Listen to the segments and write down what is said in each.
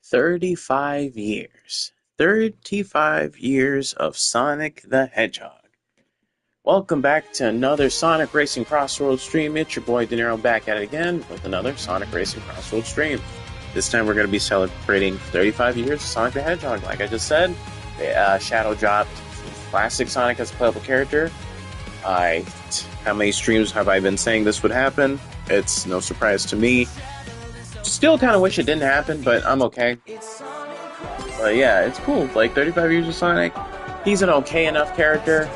35 years. 35 years of Sonic the Hedgehog. Welcome back to another Sonic Racing CrossWorlds stream. It's your boy De Niro back at it again with another Sonic Racing CrossWorlds stream. This time we're going to be celebrating 35 years of Sonic the Hedgehog. Like I just said, Shadow dropped classic Sonic as a playable character. How many streams have I been saying this would happen? It's no surprise to me. Still kind of wish it didn't happen, but I'm okay. But yeah, it's cool. Like 35 years of Sonic. He's an okay enough character.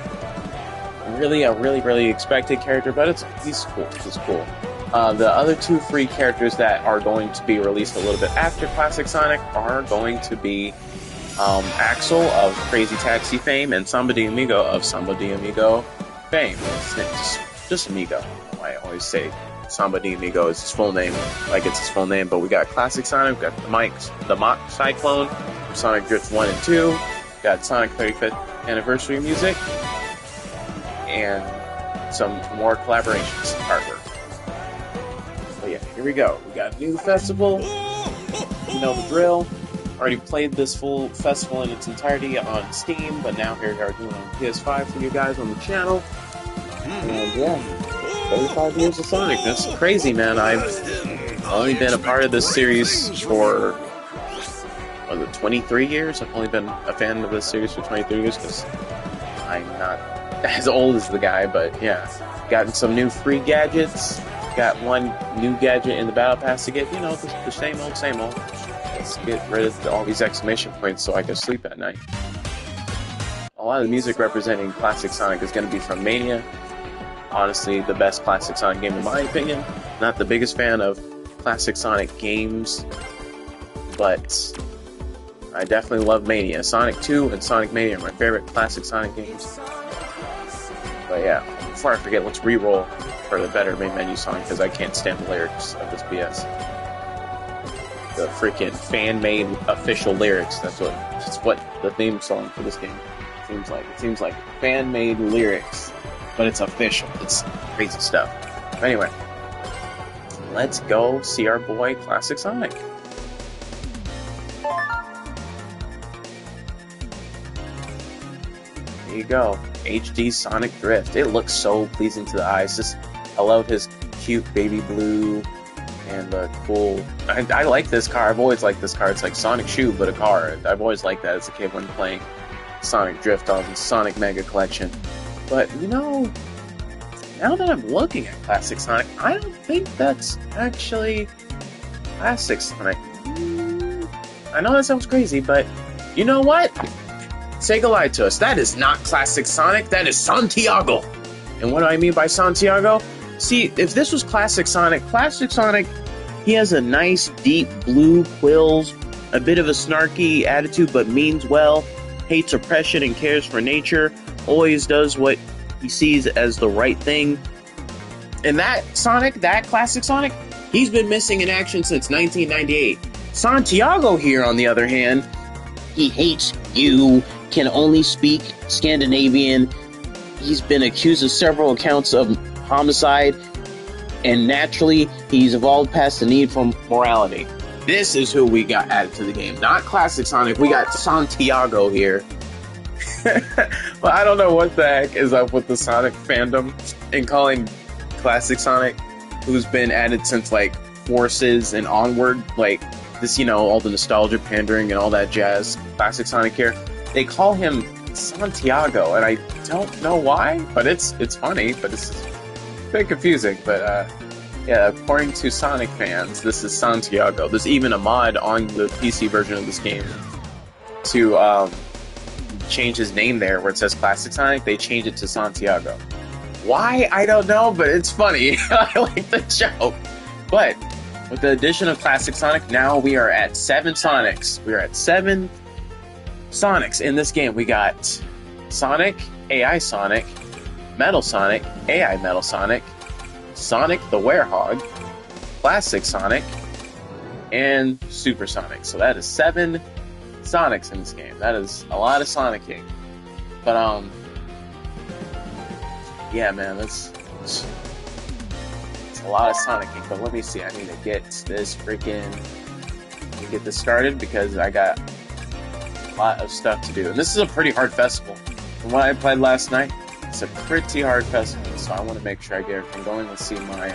Really a really expected character, but he's cool. He's cool. The other two free characters that are going to be released a little bit after Classic Sonic are going to be Axel of Crazy Taxi fame and Samba de Amigo of Samba de Amigo fame. Just Amigo. I always say Samba de Amigo is his full name, like it's his full name. But we got Classic Sonic, we got the Mach Cyclone from Sonic Drift 1 and 2, we got Sonic 35th Anniversary music, and some more collaborations artwork. But yeah, here we go. We got a new festival. You know the drill. Already played this full festival in its entirety on Steam, but now here we are doing it on PS5 for you guys on the channel. And yeah, 35 years of Sonic. That's crazy, man. I've only been a part of this series for 23 years. I've only been a fan of this series for 23 years because I'm not as old as the guy, but yeah. Gotten some new free gadgets. Got one new gadget in the Battle Pass to get, the same old. Let's get rid of all these exclamation points so I can sleep at night. A lot of the music representing Classic Sonic is going to be from Mania. Honestly, the best Classic Sonic game in my opinion. Not the biggest fan of Classic Sonic games, but I definitely love Mania. Sonic 2 and Sonic Mania are my favorite Classic Sonic games. But yeah, before I forget, let's re-roll for the better main menu song because I can't stand the lyrics of this BS. The freaking fan-made official lyrics. That's what the theme song for this game seems like. It seems like fan-made lyrics, but it's official. It's crazy stuff. Anyway, let's go see our boy Classic Sonic. There you go. HD Sonic Drift. It looks so pleasing to the eyes. I love his cute baby blue and the cool. I like this car. I've always liked this car. It's like Sonic Shoe, but a car. I've always liked that as a kid when playing Sonic Drift on Sonic Mega Collection. But now that I'm looking at Classic Sonic, I don't think that's actually Classic Sonic. I know that sounds crazy, but you know what? Sega lied to us. That is not Classic Sonic. That is Santiago. And what do I mean by Santiago? See, if this was Classic Sonic, he has a nice deep blue quills, a bit of a snarky attitude but means well, hates oppression and cares for nature, always does what he sees as the right thing. And that Classic Sonic, he's been missing in action since 1998. Santiago here, on the other hand, he hates you, can only speak Scandinavian. He's been accused of several accounts of homicide, and naturally, he's evolved past the need for morality. This is who we got added to the game. Not Classic Sonic, we got Santiago here. But I don't know what the heck is up with the Sonic fandom and calling Classic Sonic, who's been added since like Forces and onward, like this, all the nostalgia pandering and all that jazz. Classic Sonic here, they call him Santiago, and I don't know why, but it's funny, but it's a bit confusing. But yeah, according to Sonic fans, this is Santiago. There's even a mod on the PC version of this game to change his name there, where it says Classic Sonic, they change it to Santiago. Why? I don't know, but it's funny. I like the joke. But with the addition of Classic Sonic, now we are at 7 Sonics. We are at 7 Sonics in this game. We got Sonic, AI Sonic, Metal Sonic, AI Metal Sonic, Sonic the Werehog, Classic Sonic, and Super Sonic. So that is 7 Sonics in this game. That is a lot of Sonicking. But yeah, man, it's a lot of Sonicking. But let me see. I need to get this freaking get this started because I got a lot of stuff to do. And this is a pretty hard festival. From what I played last night, it's a pretty hard festival, so I want to make sure I get everything going. Let's see my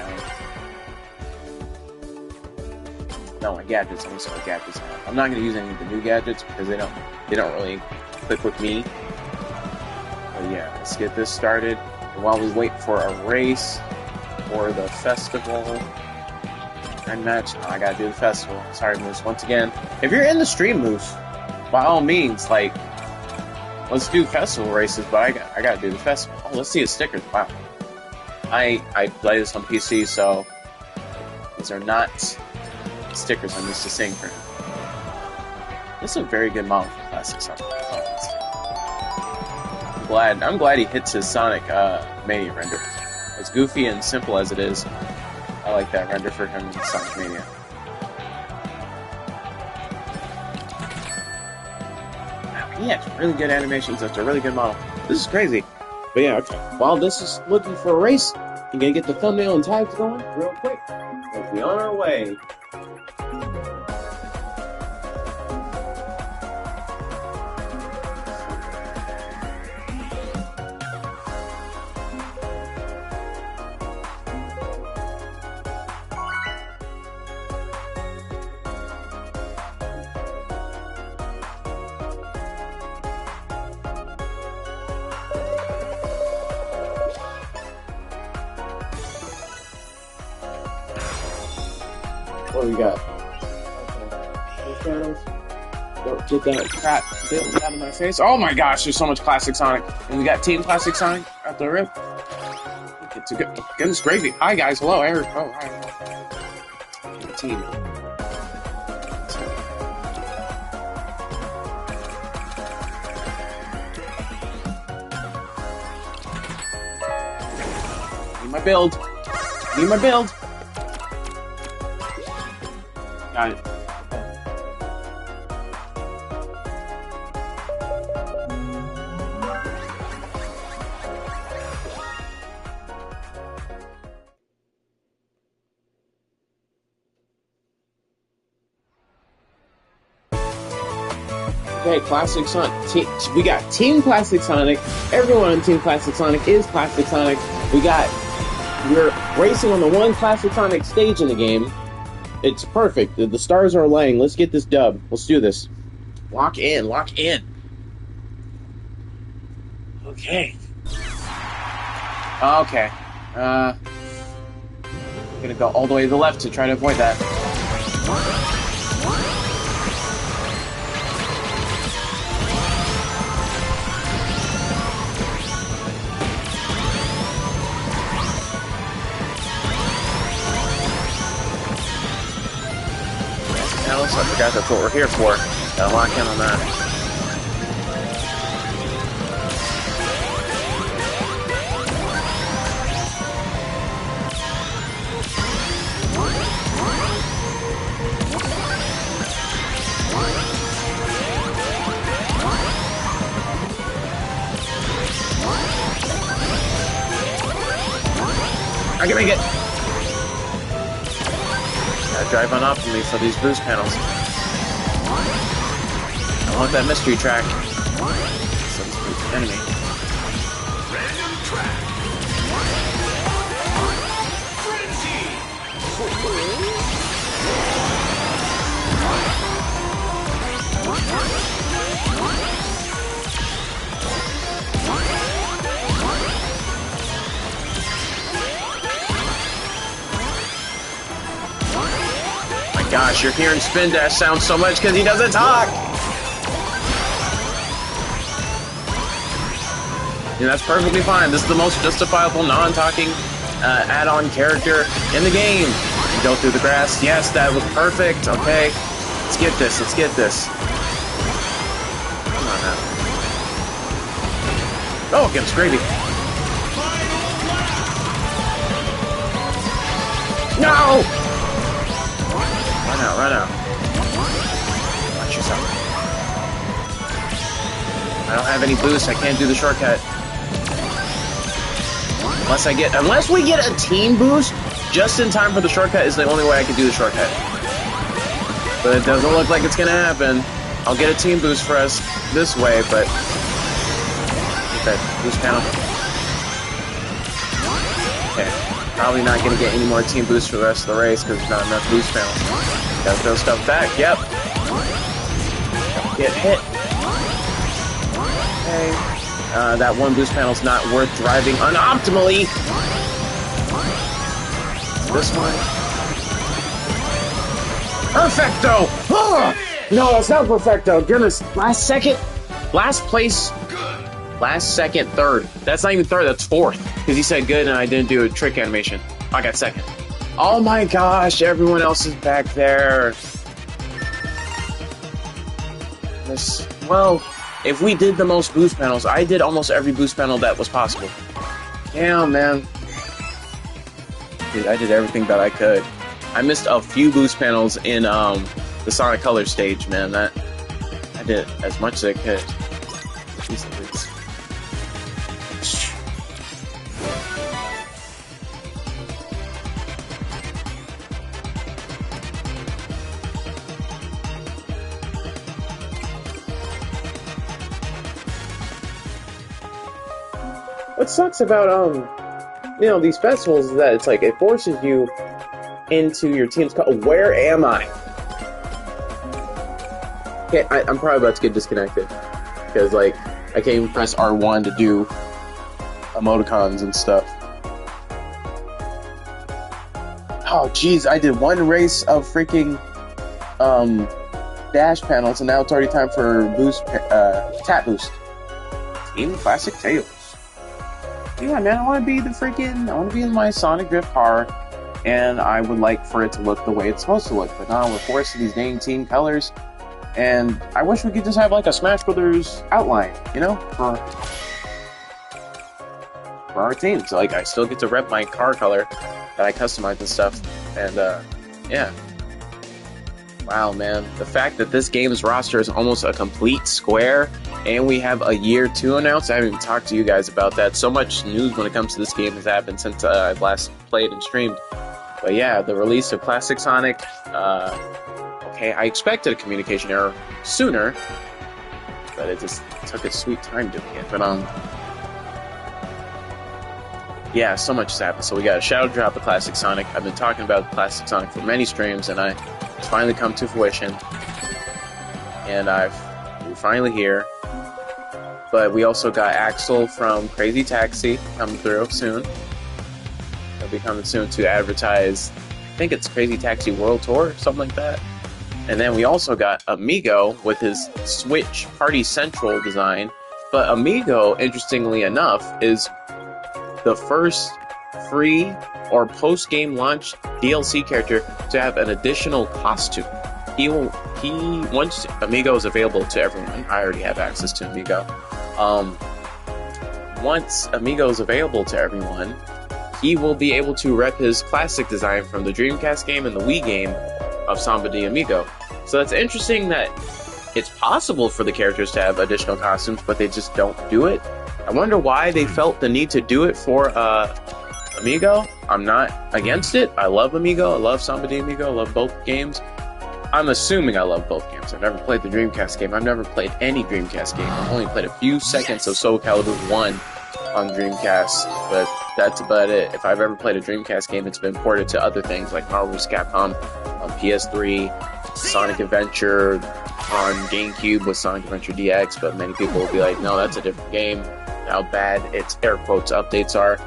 my gadgets. Let me see what gadgets I have. I'm not going to use any of the new gadgets because they don't really click with me. But yeah, let's get this started. And while we wait for a race or the festival and match, I gotta do the festival. Sorry, Moose. Once again, if you're in the stream, Moose, by all means, like, let's do festival races. But I gotta do the festival. Oh, let's see his stickers. Wow. I play this on PC, so these are not stickers I'm used to seeing for him. This is a very good model for Classic Sonic. I'm glad he hits his Sonic Mania render. As goofy and simple as it is, I like that render for him in Sonic Mania. He has really good animations. That's a really good model. This is crazy. But yeah, okay. While this is looking for a race, you gotta get the thumbnail and tags going real quick. We'll be on our way. What do we got? Don't get that crap built out of my face. Oh my gosh, there's so much Classic Sonic. And we got Team Classic Sonic at the rip. It's a goodness gravy. Hi guys, hello, Eric. Oh, hi. Team. Need my build. Need my build. Got it. Okay, Classic Sonic. We got Team Classic Sonic. Everyone on Team Classic Sonic is Classic Sonic. We're racing on the one Classic Sonic stage in the game. It's perfect. The stars are aligning. Let's get this dub. Let's do this. Lock in. Lock in. Okay. Okay. I'm gonna go all the way to the left to try to avoid that. I forgot that's what we're here for. Gotta lock in on that. I can make it! Gotta drive on optimally for these boost panels. I want that mystery track. Some enemy. Random track. My gosh, you're hearing Spin Dash sound so much because he doesn't talk! And that's perfectly fine. This is the most justifiable non-talking add-on character in the game. You go through the grass. Yes, that was perfect. Okay, let's get this. Let's get this. Come on now. Oh, get gravy. No! Run out, run out. Watch yourself. I don't have any boost. I can't do the shortcut. Unless we get a team boost just in time for the shortcut is the only way I can do the shortcut. But it doesn't look like it's gonna happen. I'll get a team boost for us this way, but... Okay, boost panel. Okay, probably not gonna get any more team boosts for the rest of the race because there's not enough boost panels. Gotta throw stuff back, yep. Get hit. Okay. That one boost panel's not worth driving unoptimally. This one. Perfecto! Oh! No, it's not perfecto. Goodness. Last second. Last place. Last second, third. That's not even third, that's fourth. Because he said good and I didn't do a trick animation. I got second. Oh my gosh, everyone else is back there. This, well, if we did the most boost panels, I did almost every boost panel that was possible. Damn, man. Dude, I did everything that I could. I missed a few boost panels in the Sonic Colors stage, man. I did as much as I could. Jeez Louise. What sucks about you know, these festivals is that it's like it forces you into your team's where am I? Okay, I'm probably about to get disconnected because like I can't even press R1 to do emoticons and stuff. Oh jeez, I did one race of freaking dash panels and now it's already time for boost tap boost. Team Classic Tails. Yeah, man, I want to be in my Sonic Drift car, and I would like for it to look the way it's supposed to look, but now we're forced to these dang team colors, and I wish we could just have, like, a Smash Brothers outline, you know, for our team. So, like, I still get to rep my car color that I customized and stuff, and, yeah. Wow, man, the fact that this game's roster is almost a complete square, and we have a year 2 announced. I haven't even talked to you guys about that. So much news when it comes to this game has happened since I've last played and streamed. But yeah, the release of Classic Sonic, okay, I expected a communication error sooner, but it just took its sweet time doing it. But, yeah, so much has happened. So we got a shadow drop of Classic Sonic. I've been talking about Classic Sonic for many streams, and it's finally come to fruition. And we're finally here. But we also got Axel from Crazy Taxi coming through soon. He'll be coming soon to advertise, I think it's Crazy Taxi World Tour, something like that. And then we also got Amigo with his Switch Party Central design. But Amigo, interestingly enough, is the first free or post-game launch DLC character to have an additional costume. Once Amigo is available to everyone, I already have access to Amigo. Once Amigo is available to everyone, he will be able to rep his classic design from the Dreamcast game and the Wii game of Samba de Amigo. So that's interesting that it's possible for the characters to have additional costumes, but they just don't do it. I wonder why they felt the need to do it for Amigo. I'm not against it. I love Amigo. I love Samba de Amigo. I love both games. I'm assuming I love both games. I've never played the Dreamcast game. I've never played any Dreamcast game. I've only played a few seconds of Soul Calibur 1 on Dreamcast, but that's about it. If I've ever played a Dreamcast game, it's been ported to other things like Marvel vs. Capcom on PS3, Sonic Adventure on GameCube with Sonic Adventure DX, but many people will be like, no, that's a different game. How bad its air quotes updates are.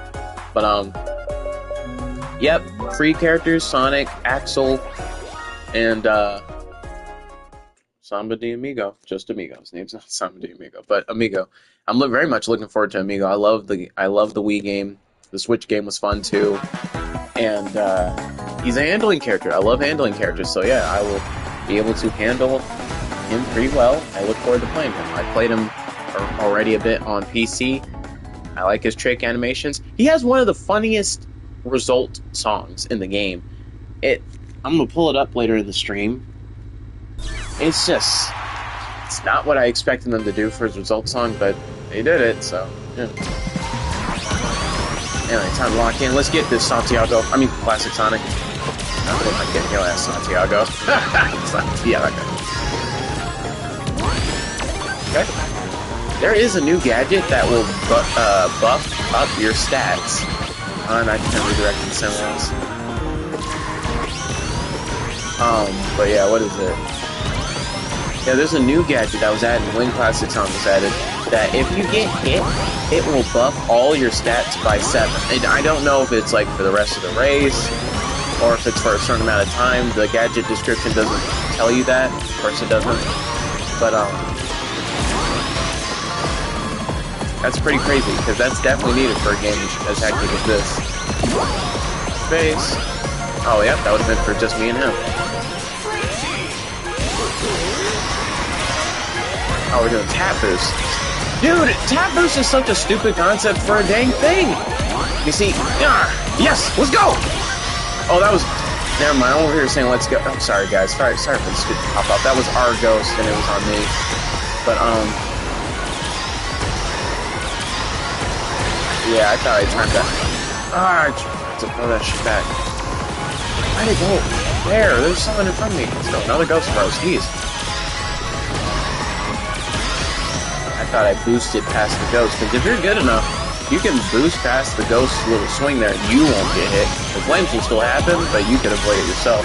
But yep, free characters, Sonic, Axel, and Samba de Amigo. Just Amigo. His name's not Samba de Amigo, but Amigo. I'm very much looking forward to Amigo. I love the Wii game. The Switch game was fun too. And he's a handling character. I love handling characters, so yeah, I will be able to handle him pretty well. I look forward to playing him. I played him already a bit on PC. I like his trick animations. He has one of the funniest result songs in the game. I'm gonna pull it up later in the stream. It's not what I expected them to do for his result song, but they did it, so yeah. Anyway, time to lock in. Let's get this Classic Sonic. Nothing like getting your ass, Santiago. Santiago. Okay. There is a new gadget that will buff up your stats. And I can redirect the symbols. But yeah, what is it? Yeah, there's a new gadget that was added when Classic Sonic was added. That if you get hit, it will buff all your stats by 7. And I don't know if it's like for the rest of the race, or if it's for a certain amount of time. The gadget description doesn't tell you that. Of course it doesn't. But, that's pretty crazy, because that's definitely needed for a game as hectic as this. Space. Oh, yeah, that would have been for just me and him. Oh, we're doing tap boost. Dude, tap boost is such a stupid concept for a dang thing. You see, yes, let's go. Oh, that was, never mind, I'm over here saying let's go. I'm sorry, guys. Sorry for the stupid pop-up. That was our ghost, and it was on me. But, yeah, I thought I timed that. I tried to throw that shit back. Why'd it go? There's someone in front of me. Let's go, another ghost bro, jeez. I thought I boosted past the ghost, because if you're good enough, you can boost past the ghost's little swing there and you won't get hit. The flames will still happen, but you can avoid it yourself.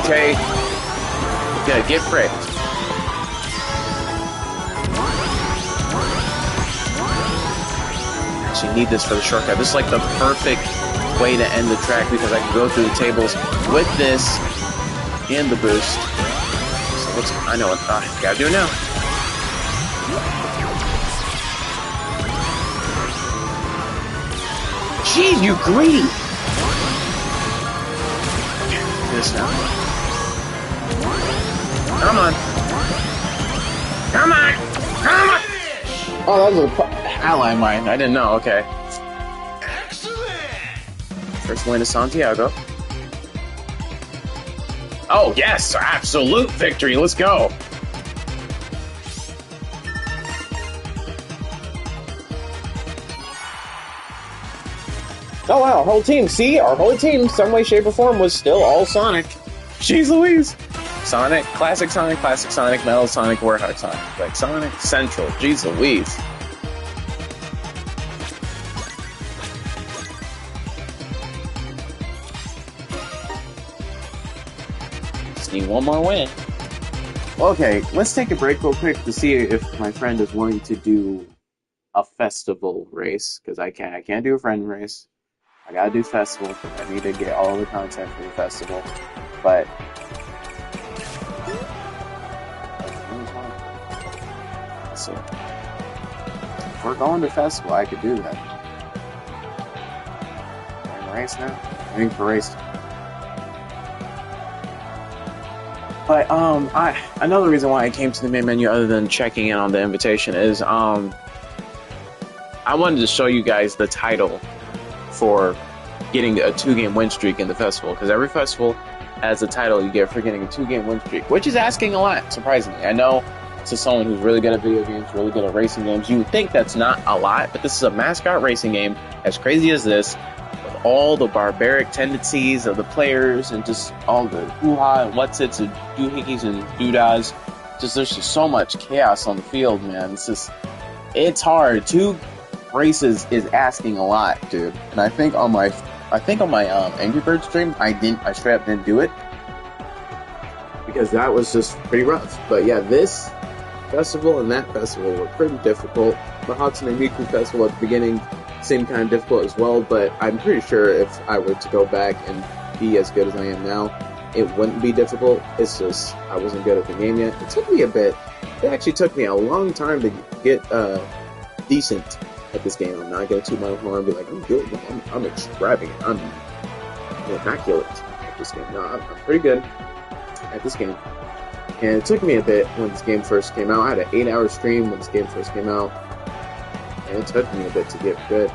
Okay. Yeah, get fricked. Actually need this for the shortcut. This is like the perfect way to end the track because I can go through the tables with this and the boost. So I know what gotta do it now. Jeez, you greedy! This now. Come on. Oh, that was an ally of mine. I didn't know. Okay. Excellent. First win to Santiago. Oh, yes! Absolute victory! Let's go! Oh wow, whole team. See, our whole team, some way, shape, or form, was still all Sonic. Jeez Louise! Sonic, Classic Sonic, Metal Sonic, Warthog Sonic. Like, Sonic Central. Jeez Louise. Just need one more win. Okay, let's take a break real quick to see if my friend is willing to do a festival race, because I can't do a friend race. I gotta do festival. I need to get all the content for the festival. But so if we're going to festival, I could do that. We're in the race now. I think for race. But another reason why I came to the main menu, other than checking in on the invitation, is I wanted to show you guys the title for getting a 2-game win streak in the festival, because every festival has a title you get for getting a 2-game win streak, which is asking a lot, surprisingly. I know to someone who's really good at video games, really good at racing games, you would think that's not a lot, but this is a mascot racing game, as crazy as this, with all the barbaric tendencies of the players, and just all the hoo-ha and what's-its and doohickeys and doodads. There's just so much chaos on the field, man. It's hard. 2 races is asking a lot, dude. And I think on my Angry Birds stream, I straight up didn't do it because that was just pretty rough. But yeah, this festival and that festival were pretty difficult. The Hatsune Miku festival at the beginning seemed kind of difficult as well, but I'm pretty sure if I were to go back and be as good as I am now, it wouldn't be difficult. It's just I wasn't good at the game yet. It took me a bit. It actually took me a long time to get decent at this game. I'm not gonna toot my own horn and be like, I'm good, I'm extravagant, I'm immaculate at this game. No, I'm pretty good at this game. And it took me a bit when this game first came out. I had an 8-hour stream when this game first came out, and it took me a bit to get good.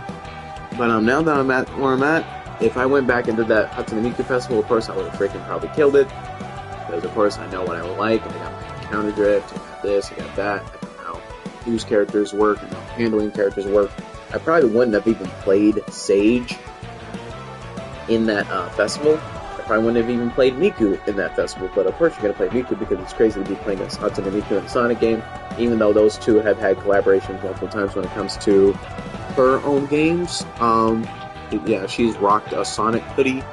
But now that I'm at where I'm at, if I went back and did that Hatsune Miku Festival, of course I would have freaking probably killed it. Because of course I know what I would like, and I got my counter drift, I got this, I got that, I know how news characters work, I know how handling characters work. I probably wouldn't have even played Sage in that festival. I probably wouldn't have even played Miku in that festival, but of course you're going to play Miku because it's crazy to be playing a Hatsune Miku in a Sonic game, even though those two have had collaborations multiple times when it comes to her own games. Yeah, she's rocked a Sonic hoodie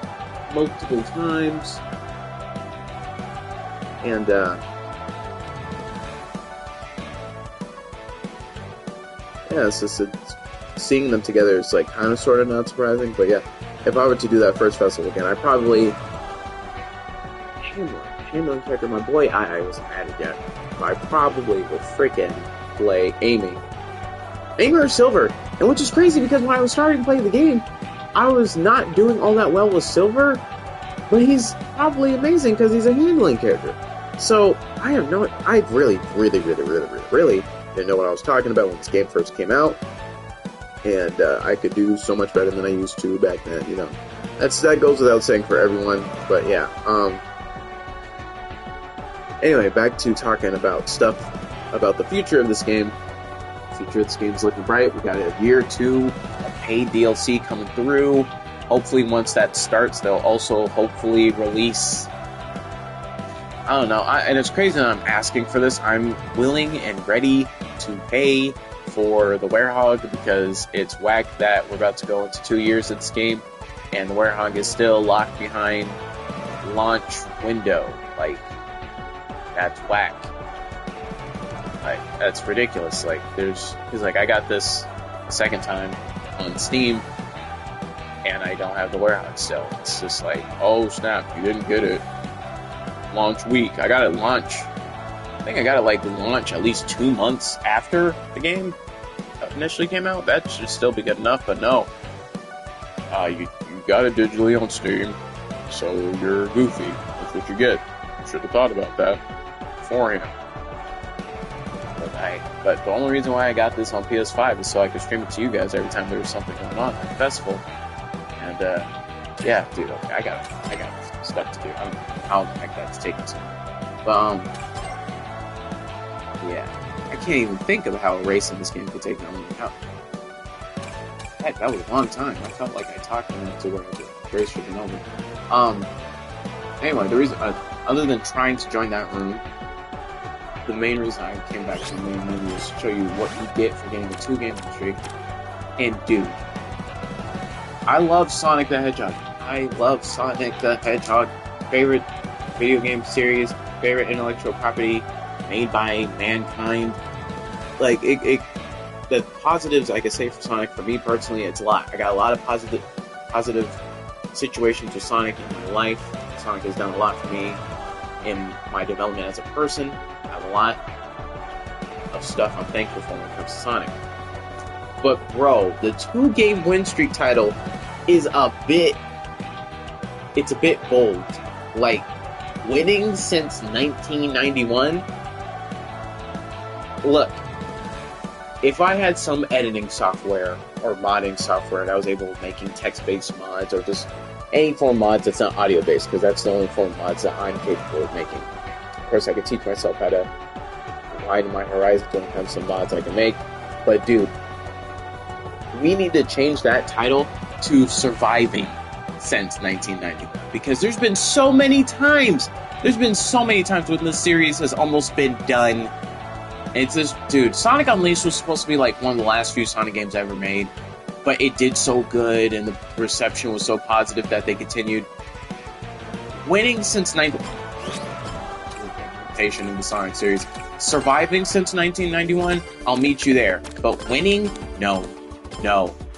multiple times. And, yeah, seeing them together is, like, kind of sort of not surprising, but yeah, if I were to do that first festival again, I'd probably... Handling character, my boy I wasn't added yet, but I probably would freaking play Amy or Silver, and which is crazy because when I was starting to play the game, I was not doing all that well with Silver, but he's probably amazing because he's a handling character. So, I really didn't know what I was talking about when this game first came out, and I could do so much better than I used to back then, you know. That goes without saying for everyone, but yeah, anyway, back to talking about stuff about the future of this game. The future of this game is looking bright. We got a year or two of paid DLC coming through. Hopefully, once that starts, they'll also hopefully release... I don't know, and it's crazy that I'm asking for this. I'm willing and ready to pay for the Werehog because it's whack that we're about to go into 2 years of this game, and the Werehog is still locked behind launch window. Like, that's whack. Like, that's ridiculous. Like, because I got this second time on Steam, and I don't have the Werehog still. It's just like, oh snap, you didn't get it. Launch week. I got it launch. I think I got it like launch at least 2 months after the game initially came out. That should still be good enough, but no. You got it digitally on Steam, so you're goofy. That's what you get. Should have thought about that beforehand. But the only reason why I got this on PS5 is so I could stream it to you guys every time there was something going on at the festival. And yeah, dude, okay, I got stuff to do. I'll like that to take it soon. But yeah, I can't even think of how a race in this game could take that long. Heck, that was a long time. I felt like I talked enough to where I could race for the moment. Anyway, the reason, other than trying to join that room, the main reason I came back to the main menu is to show you what you get for getting a 2-game win streak. And dude, I love Sonic the Hedgehog. I love Sonic the Hedgehog. Favorite video game series, favorite intellectual property made by mankind. Like, the positives I could say for Sonic, for me personally, it's a lot. I got a lot of positive situations with Sonic in my life. Sonic has done a lot for me in my development as a person. I have a lot of stuff I'm thankful for when it comes to Sonic. But bro, the 2-game win streak title is a bit bold. Like, winning since 1991? Look, if I had some editing software or modding software and I was able to making text-based mods or just any form of mods that's not audio-based, because that's the only form of mods that I'm capable of making. Of course, I could teach myself how to widen my horizons when it comes to mods I can make, but dude, we need to change that title to Surviving since 1990, because there's been so many times when this series has almost been done. It's just, dude, Sonic Unleashed was supposed to be like one of the last few Sonic games I ever made, but it did so good and the reception was so positive that they continued. Winning since in the Sonic series, surviving since 1991, I'll meet you there. But winning, no.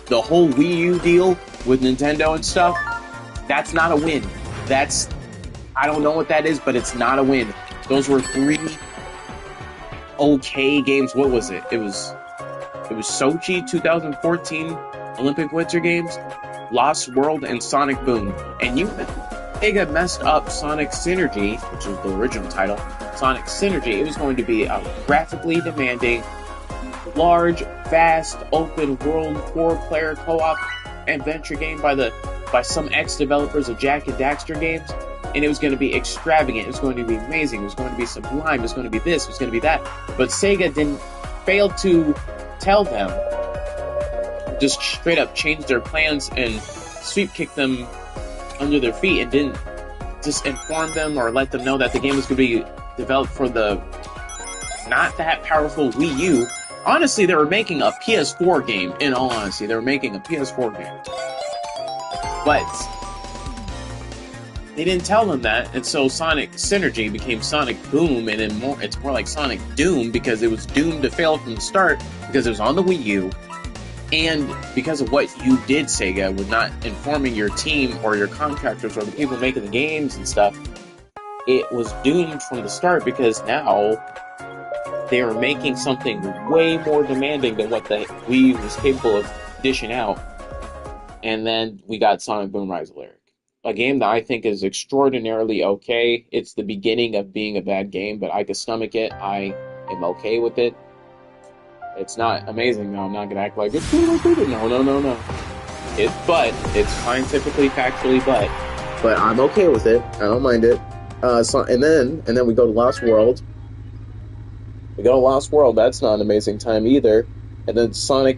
The whole Wii U deal with Nintendo and stuff, that's not a win. I don't know what that is, but it's not a win. Those were 3 okay games. What was it? It was Sochi 2014 Olympic Winter Games, Lost World, and Sonic Boom. And they got messed up Sonic Synergy, which was the original title. Sonic Synergy, it was going to be a graphically demanding, large, vast, open world, 4-player co-op adventure game by the by some ex-developers of Jack and Daxter games, and it was going to be extravagant, it was going to be amazing, it was going to be sublime, it was going to be this, it was going to be that. But Sega failed to tell them, just straight up change their plans and sweep kick them under their feet, and didn't just inform them or let them know that the game was going to be developed for the not that powerful Wii U. Honestly, they were making a PS4 game. In all honesty, they were making a PS4 game. But they didn't tell them that, and so Sonic Synergy became Sonic Boom, and then it's more like Sonic Doom, because it was doomed to fail from the start, because it was on the Wii U, and because of what you did, Sega, with not informing your team or your contractors or the people making the games and stuff. It was doomed from the start, because now they are making something way more demanding than what the Wii was capable of dishing out. And then we got Sonic Boom Rise of Lyric, a game that I think is extraordinarily okay. It's the beginning of being a bad game, but I can stomach it. I am okay with it. It's not amazing, though. I'm not gonna act like it's no. It's scientifically, factually, but I'm okay with it. I don't mind it. And then we go to Lost World. That's not an amazing time either. And then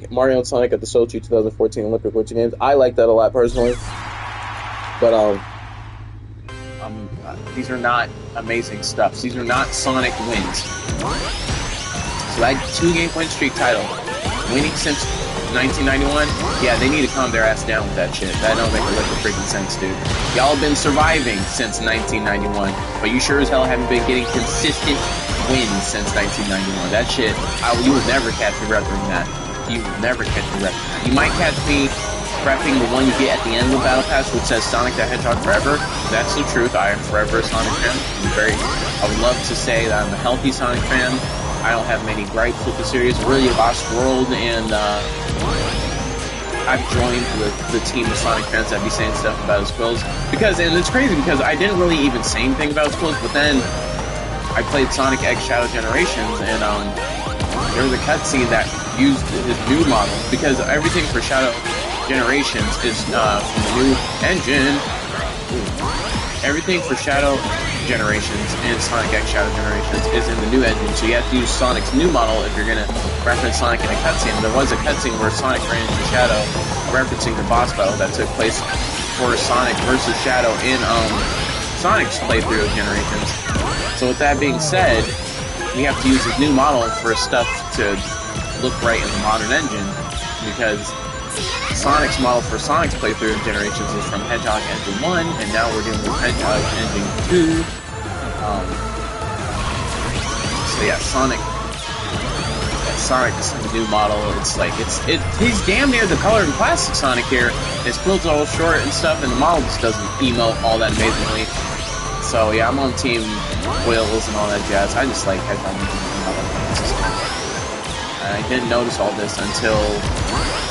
Mario and Sonic at the Sochi 2014 Olympic Winter Games. I like that a lot personally. But these are not amazing stuff. These are not Sonic wins. So that 2-game win streak title, winning since 1991, yeah, they need to calm their ass down with that shit. That don't make a lick of freaking sense, dude. Y'all have been surviving since 1991, but you sure as hell haven't been getting consistent wins since 1991. That shit, you will never catch me repping that. You will never catch me repping that. You might catch me repping the one you get at the end of the Battle Pass, which says Sonic the Hedgehog Forever. That's the truth. I am forever a Sonic fan. I would love to say that I'm a healthy Sonic fan. I don't have many gripes with the series. Really, Lost World, and I've joined the team of Sonic fans that be saying stuff about his quills. And it's crazy because I didn't really even say anything about his quills, but then I played Sonic X Shadow Generations, and there was a cutscene that used his new model, because everything for Shadow Generations is from the new engine. Everything for Shadow Generations and Sonic X Shadow Generations is in the new engine, so you have to use Sonic's new model if you're going to reference Sonic in a cutscene. There was a cutscene where Sonic ran into Shadow, referencing the boss battle that took place for Sonic versus Shadow in Sonic's playthrough of Generations. So with that being said, we have to use his new model for stuff to look right in the modern engine, because Sonic's model for Sonic's playthrough of Generations is from Hedgehog Engine 1, and now we're dealing with Hedgehog Engine 2. So yeah, Sonic is a new model. It's like, he's damn near the color of classic Sonic here. His quills are all short and stuff, and the model just doesn't emote all that amazingly. So yeah, I'm on team quills and all that jazz. I just like Hedgehog Engine 1. I didn't notice all this until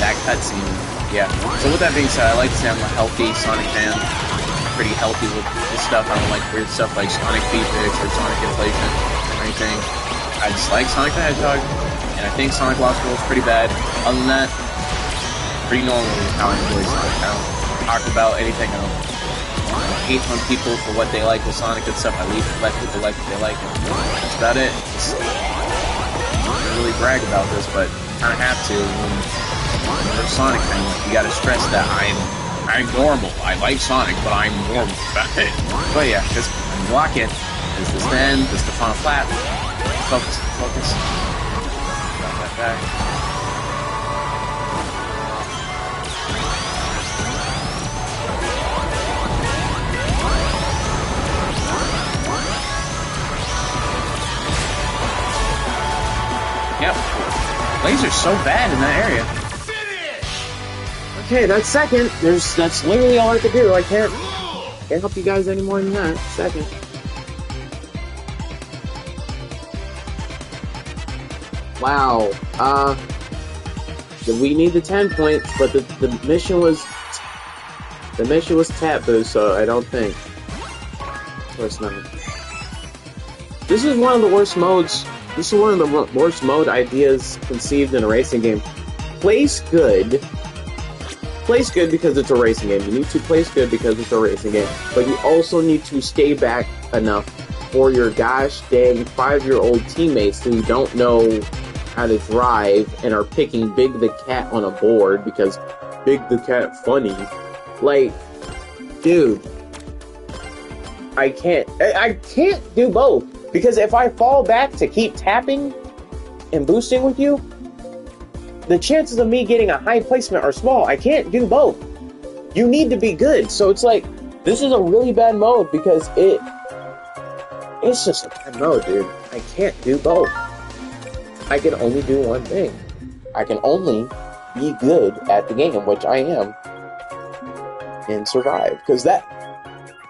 that cutscene. Yeah. So with that being said, I like to say I'm a healthy Sonic fan. I'm pretty healthy with this stuff. I don't like weird stuff like Sonic Features or Sonic Inflation or anything. I just like Sonic the Hedgehog, and I think Sonic Lost World is pretty bad. Other than that, pretty normal is how I enjoy Sonic. I don't talk about anything. I don't hate on people for what they like with Sonic and stuff. I let people like what they like, and that's about it. Really brag about this, but kind of have to when you're a Sonic fan. You gotta stress that I'm normal. I like Sonic, but I'm normal about it. But yeah, just block it. Is this the end? This the final flap? Focus. Got that back. Yep. Laser's so bad in that area. Okay, that's second. That's literally all I could do. I can't help you guys any more than that. Second. Wow. We need the 10 points, but the mission was taboo, so I don't think. Of course not. This is one of the worst modes. This is one of the worst mode ideas conceived in a racing game. Place good place good because it's a racing game. You need to place good because it's a racing game. But you also need to stay back enough for your gosh dang 5-year-old teammates who don't know how to drive and are picking Big the Cat on a board because Big the Cat funny. Like, dude, I can't do both. Because if I fall back to keep tapping and boosting with you, the chances of me getting a high placement are small. I can't do both. You need to be good. So it's like, this is a really bad mode because it's just a bad mode, dude. I can't do both. I can only do one thing. I can only be good at the game, which I am, and survive. Because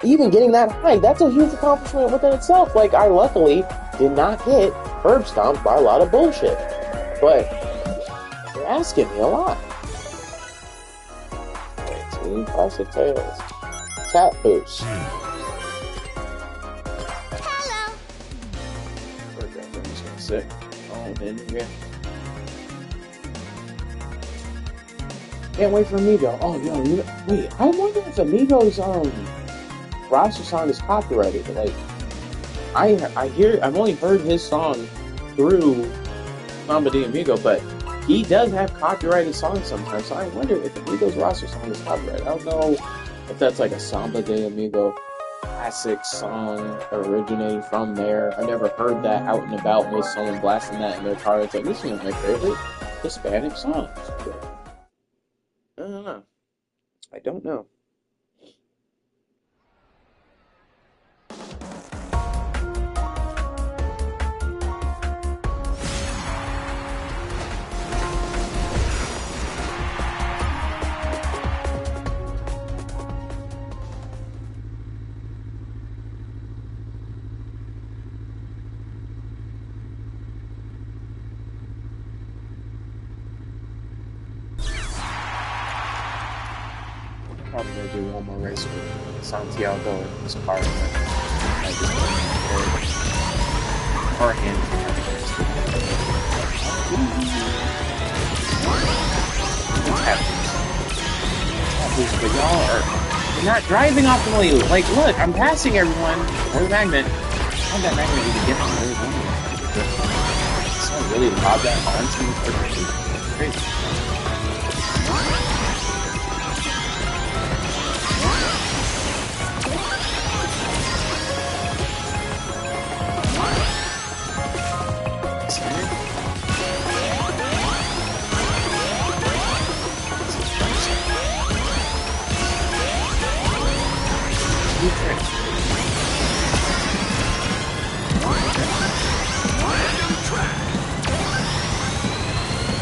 even getting that high, that's a huge accomplishment within itself. Like, I luckily did not get herb stomped by a lot of bullshit. But you're asking me a lot. Team Classic Tales. Tap boost. Hello. Sick. Oh, man, yeah. Can't wait for Amigo. Oh, yo, wait, I wonder if Amigo's, roster song is copyrighted. Like, I've only heard his song through Samba de Amigo, but he does have copyrighted songs sometimes, so I wonder if Amigo's roster song is copyrighted. I don't know if that's like a Samba de Amigo classic song originating from there. I never heard that out and about with someone blasting that in their car. It's like, this is one of my favorite Hispanic songs. I don't know. I don't know. Probably gonna do one more race with Santiago in his car. I just car hand. But you're not driving optimally. Like, look, I'm passing everyone. Where's the magnet? How did that magnet even get from where it's not really lob that onto me. Crazy.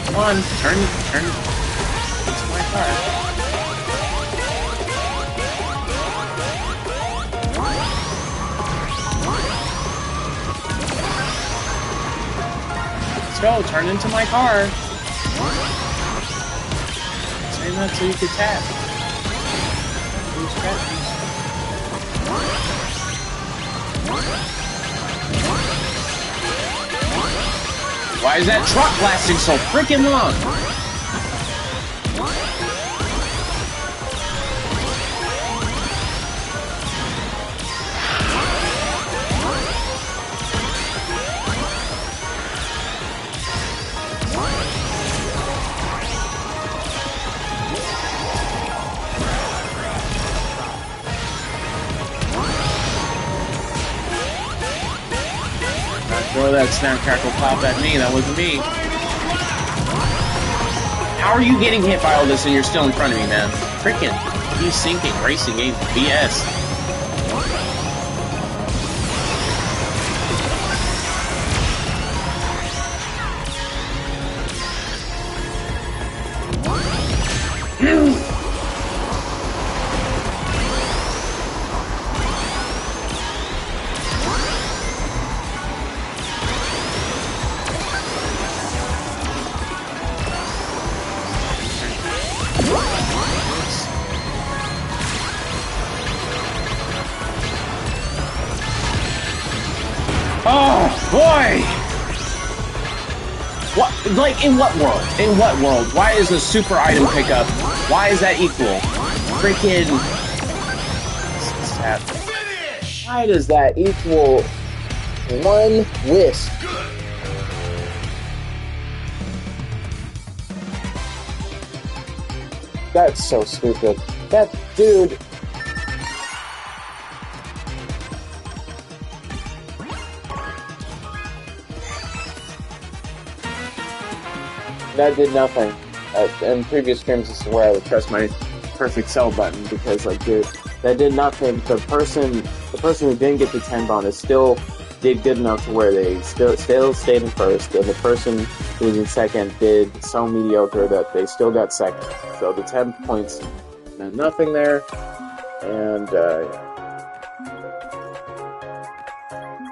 Come on, turn into my car. Let's go, turn into my car. Say that so you can tap. Why is that truck lasting so freaking long? Throw that snap crackle pop at me, that wasn't me. How are you getting hit by all this and you're still in front of me, man? Freaking desyncing racing games BS. Oh, boy! What? Like, in what world? In what world? Why is the super item pickup Why is that equal? Freaking... Why does that equal 1 whisk? That's so stupid. That dude... That did nothing. In previous games, this is where I would press my perfect sell button because, like, dude, that did nothing. The person who didn't get the 10 bonus still did good enough to where they still stayed in first, and the person who was in second did so mediocre that they still got second. So the 10 points meant nothing there, and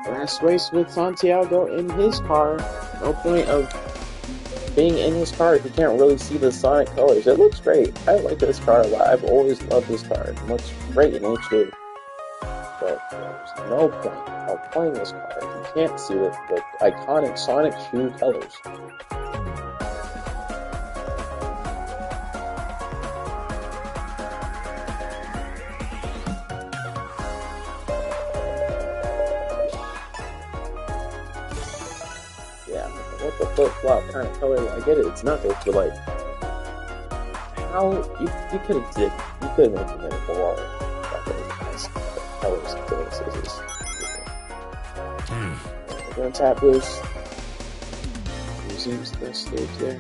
last race with Santiago in his car. No point of being in his car if you can't really see the Sonic colors. It looks great. I like this car a lot. I've always loved this car. It looks great in HD. But there's no point of playing this car if you can't see the iconic Sonic shoe colors. What the flip-flop kind of color? I get it, it's knuckles, but like, how you could have implemented more nice colors into this. We're gonna tap boost. Using this stage there.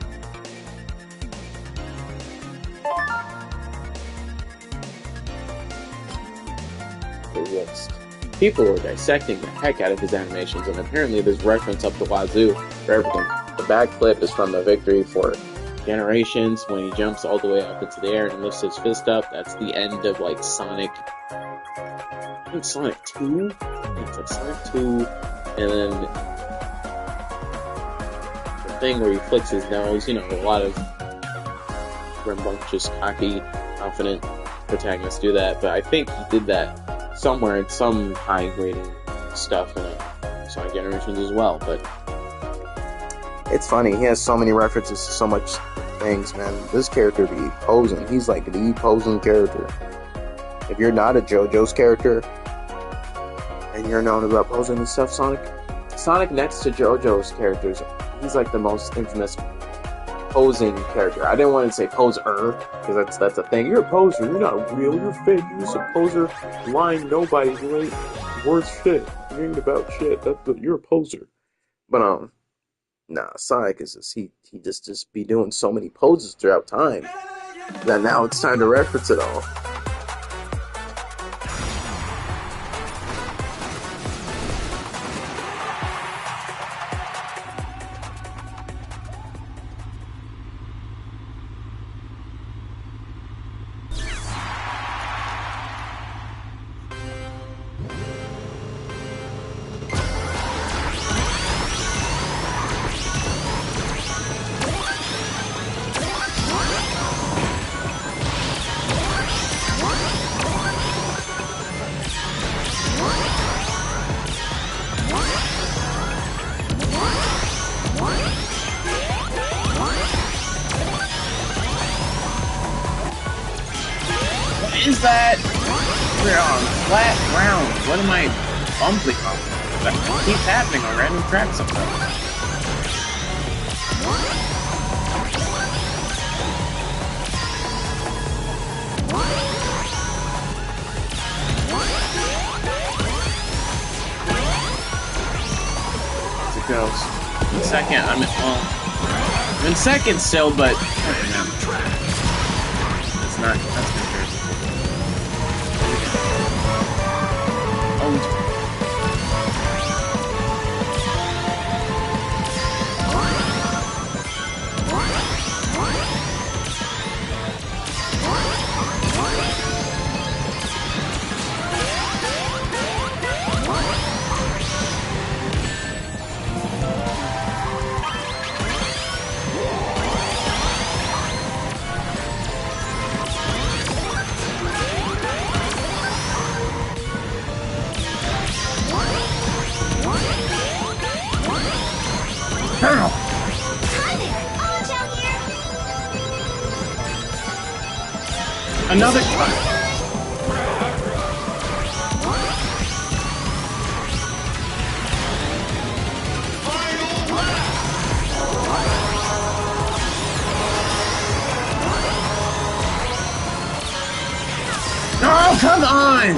Next. People were dissecting the heck out of his animations, and apparently there's reference up the wazoo for everything. The backflip is from the Victory for Generations, when he jumps all the way up into the air and lifts his fist up. That's the end of, like, Sonic... I think Sonic 2? Yeah, it's like Sonic 2, and then the thing where he flicks his nose, you know, a lot of rambunctious, cocky, confident protagonists do that, but I think he did that somewhere in some high-grading stuff in Sonic Generations as well, but it's funny, he has so many references to so much things, man. This character be posing. He's like the posing character. If you're not a JoJo's character, and you're known about posing and stuff, Sonic next to JoJo's characters, he's like the most infamous posing character. I didn't want to say poser, because that's a thing. You're a poser, you're not real, you're fake, you're just a poser, lying nobody who ain't worth shit. You ain't about shit, you're a poser. But, nah, Sonic is just, he just be doing so many poses throughout time, that now it's time to reference it all. Is that? We're on flat ground. What am I bumping on? That keeps happening on random tracks sometimes. As it goes. In second, I'm in second still, but that's not fair. Another. Oh, come on!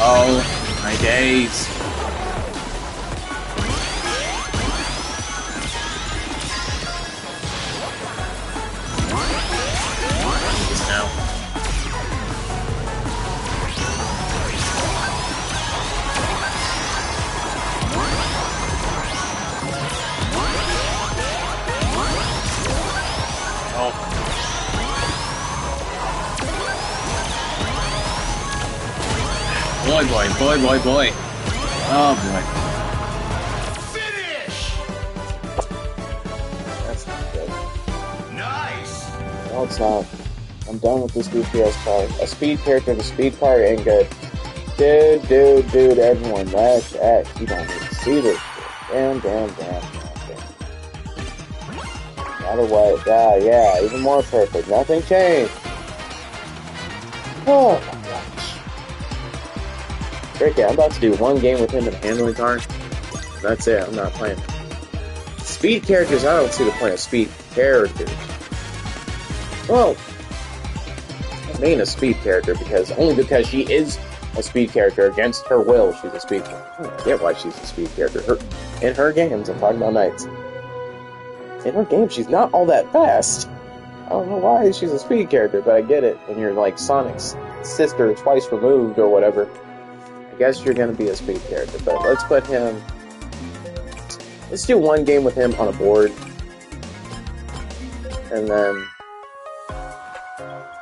Oh, my days. Now. Boy, boy. Oh, boy. Finish! That's not good. Nice! No, it's not. I'm done with this DPS car. A speed character, the speed car ain't good. Dude, everyone, that's it. You don't need to see this shit. Damn. No matter what, yeah, even more perfect. Nothing changed. Oh, my gosh. Ricky, I'm about to do one game with him in a handling car. That's it, I'm not playing. Speed characters, I don't see the point of speed characters. Well, I mean a speed character only because she is a speed character against her will. She's a speed character. I don't get why she's a speed character. In her games, I'm talking about Knights. In her game, she's not all that fast. I don't know why she's a speed character, but I get it. When you're like Sonic's sister twice removed or whatever, I guess you're gonna be a speed character. But let's put him. Let's do one game with him on a board, and then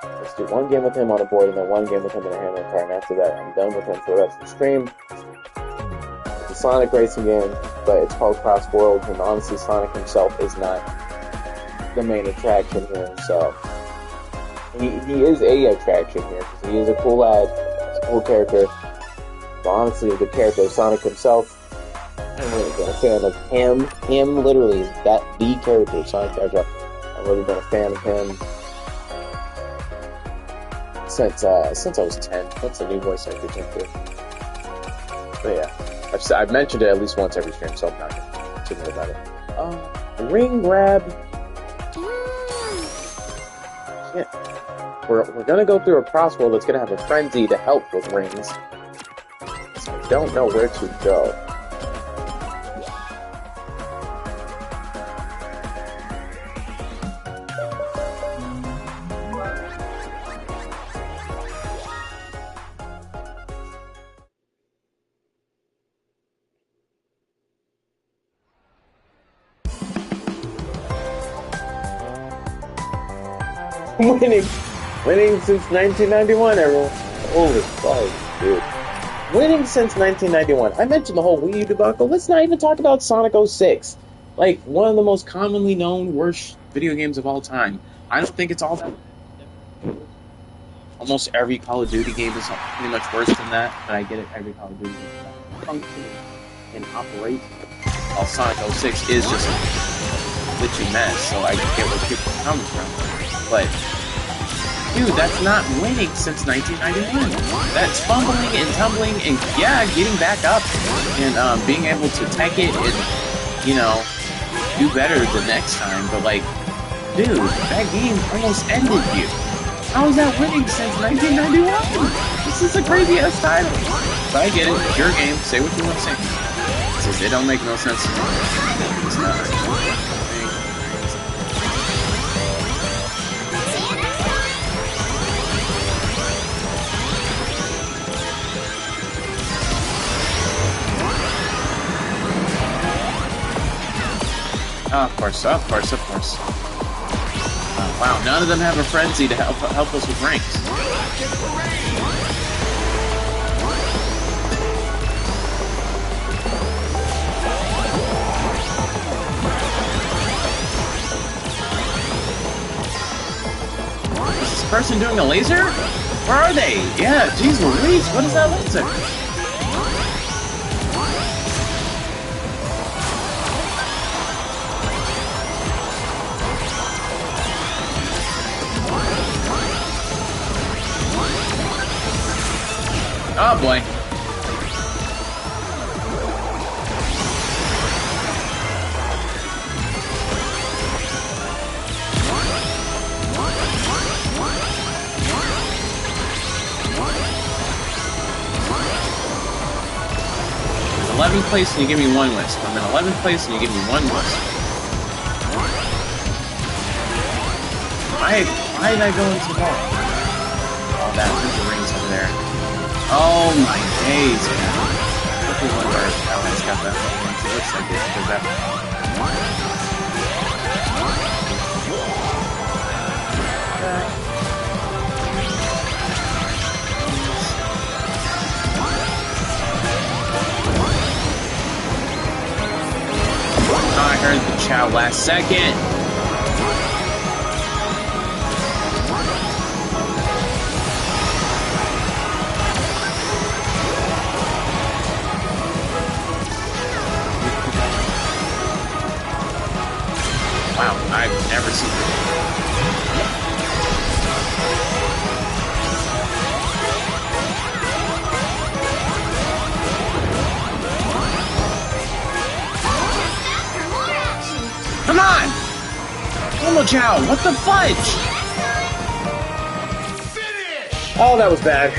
let's do one game with him on a board, and then one game with him in a handling car. And after that, I'm done with him for the rest of the stream. It's a Sonic racing game, but it's called CrossWorlds, and honestly, Sonic himself is not the main attraction here. So he is a attraction here because he is a cool lad, he's a cool character. But honestly, the character of Sonic himself, I'm really been a fan of him. Him literally is the character, Sonic character. I've really been a fan of him since I was 10. That's the new voice actor came through. But yeah, I've mentioned it at least once every stream, so I'm not going to continue about it. Ring grab. Yeah. We're gonna go through a crossworld that's gonna have a frenzy to help with rings. So I don't know where to go. Winning since 1991, everyone. Holy fuck, dude. Winning since 1991. I mentioned the whole Wii U debacle. Let's not even talk about Sonic 06. Like, one of the most commonly known worst video games of all time. I don't think it's all that. Almost every Call of Duty game is pretty much worse than that, but I get it, every Call of Duty game is functioning and operate. While Sonic 06 is just a glitchy mess, so I get where people are coming from. But, dude, that's not winning since 1991. That's fumbling and tumbling and, yeah, getting back up and being able to tech it and, you know, do better the next time. But, like, dude, that game almost ended you. How is that winning since 1991? This is a crazy-ass title. But I get it. It's your game. Say what you want to say. Since it don't make no sense to me. It's not. Oh, of course. Wow, none of them have a frenzy to help us with ranks. Is this person doing a laser? Where are they? Yeah, geez Louise, what is that laser? Oh boy. I'm in 11th place and you give me 1 wisp. I'm in 11th place and you give me 1 wisp. Why did I go into the wall? Oh, there's the rings over there. Oh my days, man. Hopefully one of our allies got that one. It looks like it because that. Oh, I heard the chow last second. Wow, I've never seen it. Come on! Momo Chow, what the fudge? Finish! Oh, that was bad.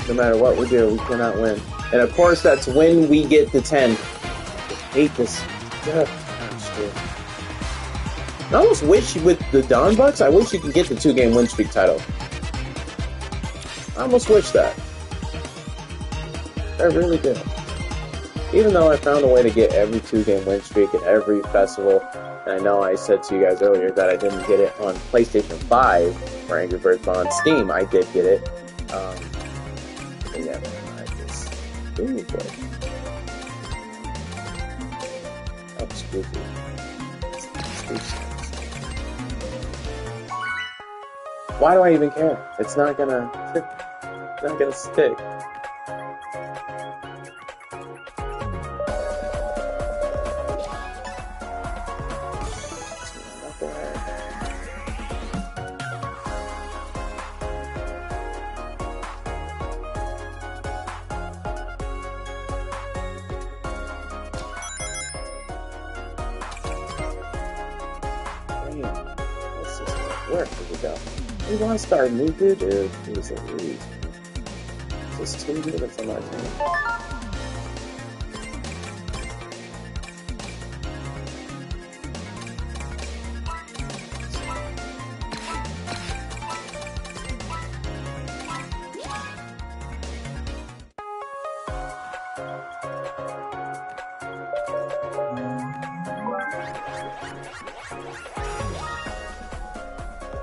No matter what we do, we cannot win. And of course, that's when we get to 10. I hate this. Ugh. I almost wish with the Dawn Bucks, I wish you could get the 2-game win streak title. I almost wish that. I really do. Even though I found a way to get every 2-game win streak at every festival, and I know I said to you guys earlier that I didn't get it on PlayStation 5 for Angry Birds, but on Steam I did get it. Yeah, I just... Ooh, boy. That was goofy. Why do I even care? It's not gonna stick. Where did we go? We want to start new dude. He's a read. Is this 2 good? That's on my team.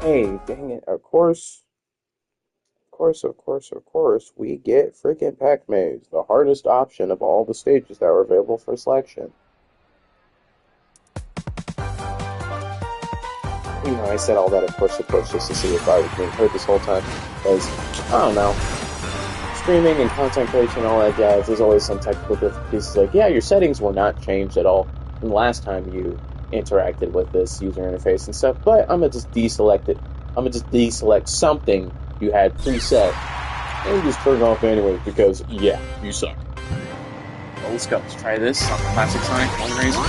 Hey, dang it, of course, we get freaking Pac-Man, the hardest option of all the stages that were available for selection. You know, I said all that, of course, just to see if I was being heard this whole time, because, I don't know, streaming and content creation and all that jazz, there's always some technical difficulties. It's like, yeah, your settings were not changed at all from the last time you interacted with this user interface and stuff, but I'm gonna just deselect it. I'm gonna just deselect something you had preset and just turn it off anyway because, yeah, you suck. Well, let's go. Let's try this on Classic Sonic One Razor.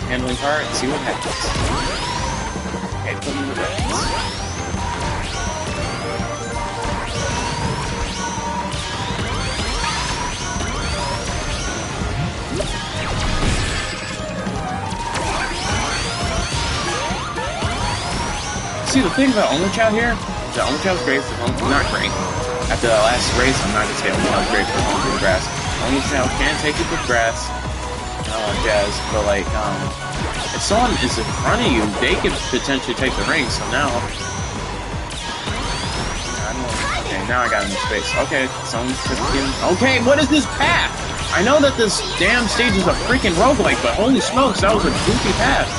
Handling card and see what happens. Okay, put me in the buttons. See, the thing about Only Chow here, the Only Chow's great for home, not great. After the last race, I'm not gonna say Only Chow's great for home through the grass. Only Chow can take it with grass, jazz, but like, if someone is in front of you, they could potentially take the ring, so now... Okay, now I got him in space. Okay, someone's in... Okay, what is this path? I know that this damn stage is a freaking roguelike, but holy smokes, that was a goofy path.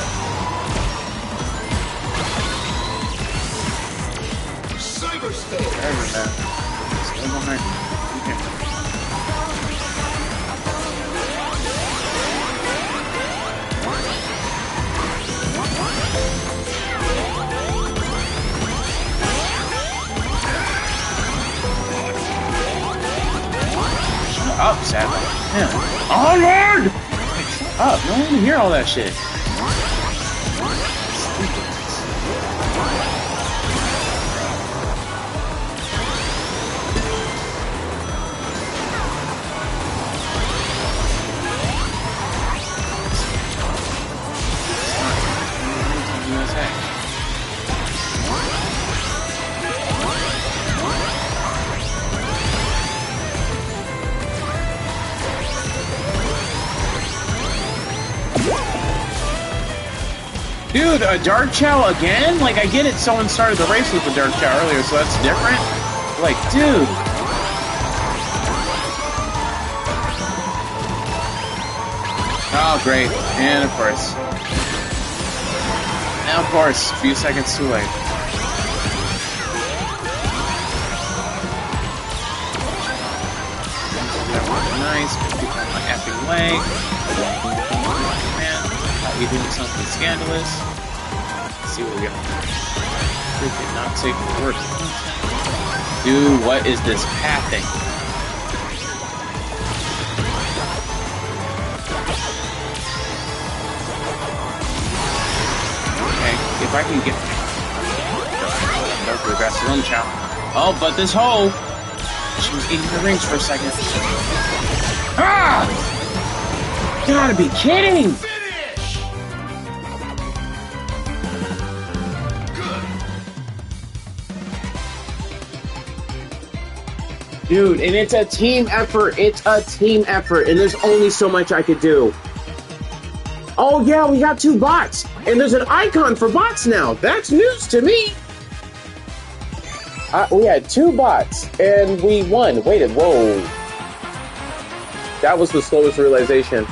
up, sadly. Yeah. Oh, Lord! Like, shut up. No one want to hear all that shit. Dude, a Dark Chow again? Like, I get it, someone started the race with the Dark Chow earlier, so that's different. Like, dude. Oh, great. And of course. And of course, a few seconds too late. Nice. Keep on my effing leg. You're doing something scandalous. Let's see what we got. Freaking not safe for work. Dude, what is this pathing? Okay, if I can get... Go for the grassy lunch chow. Oh, but this hoe! She was eating her rings for a second. Ah! You gotta be kidding! Dude, and it's a team effort. It's a team effort, and there's only so much I could do. Oh yeah, we got 2 bots, and there's an icon for bots now. That's news to me. We had 2 bots, and we won. Waited, whoa. That was the slowest realization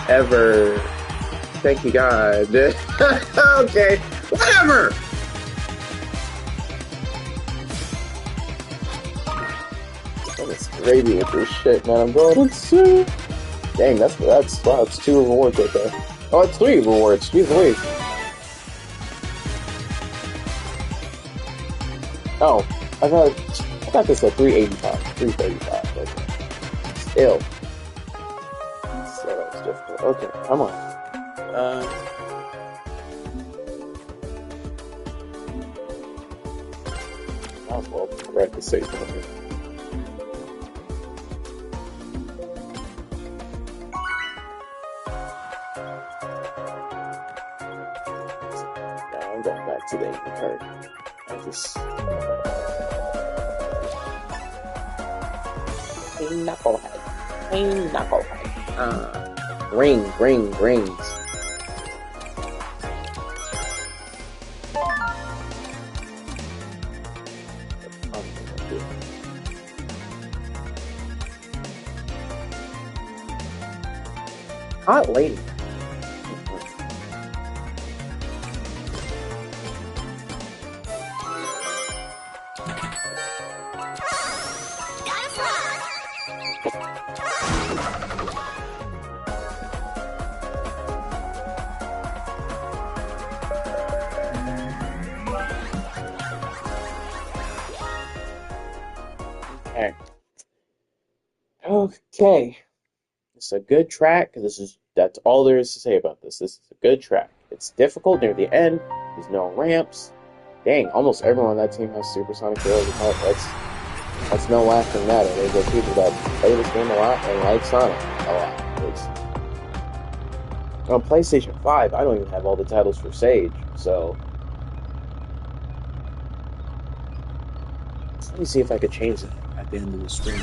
ever. Thank you, God. Okay, whatever. It's gravy with this shit, man. I'm going insane. Dang, that's 2 rewards right there. Oh, it's 3 rewards. Jeez Louise. Oh, I got this at 385, 335. Okay. Still. So that's difficult. Okay, come on. Oh well, grab the safe one here. Going back to the Indian card. I just... Hey, knucklehead. Hey, knucklehead. Rings. Hot lady. Okay. It's a good track. That's all there is to say about this. This is a good track. It's difficult near the end. There's no ramps. Dang, almost everyone on that team has supersonic ability. That's no laughing matter. There's the people that play this game a lot and like Sonic a lot. On PlayStation 5, I don't even have all the titles for Sage, so let me see if I could change it at the end of the stream.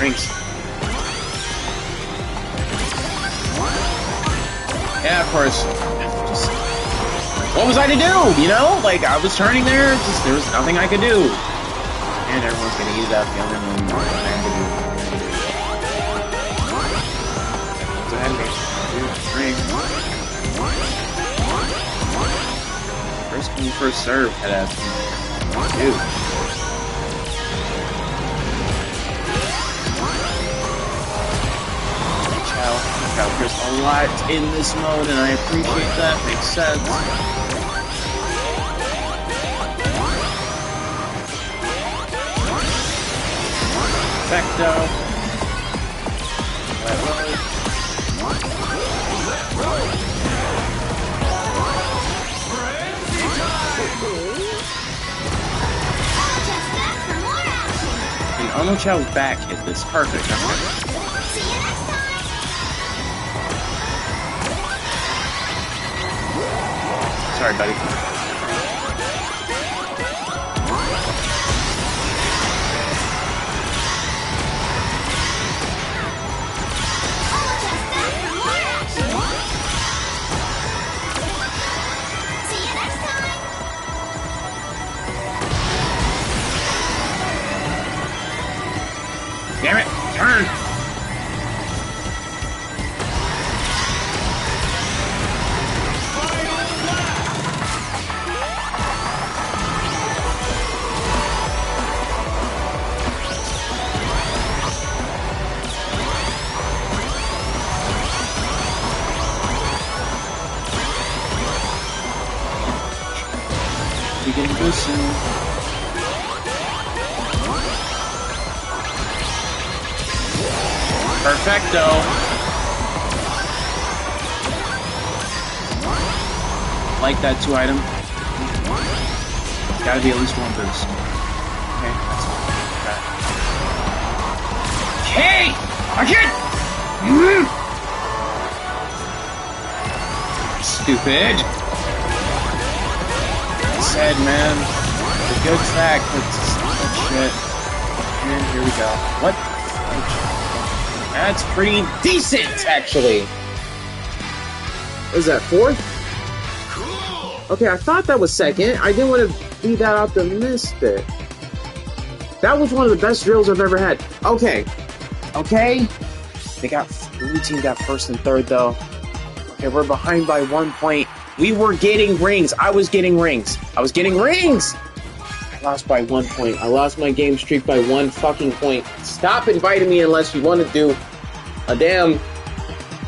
Rings. Yeah, of course. Just, what was I to do? You know, like I was turning there. Just there was nothing I could do. And everyone's gonna eat it up. The other one. First come, first serve. Head ass. Dude. Chow. Chow. There's a lot in this mode, and I appreciate that. Makes sense. Perfecto. And Ono Chow's back hit this. Perfect. Okay. Sorry, buddy. Damn it! Turn! We can do soon. Perfecto. Like that 2 item. Gotta be at least 1 boost. Okay, that's fine. Okay! I can't! Stupid. I said, man. It's a good track, but it's shit. And here we go. What? That's pretty decent, actually. What is that, 4th? Cool. Okay, I thought that was 2nd. I didn't want to be that optimistic. That was one of the best drills I've ever had. Okay. Okay. Blue team got 1st and 3rd, though. Okay, we're behind by 1 point. We were getting rings. I was getting rings. I lost by 1 point. I lost my game streak by 1 fucking point. Stop inviting me unless you want to do a damn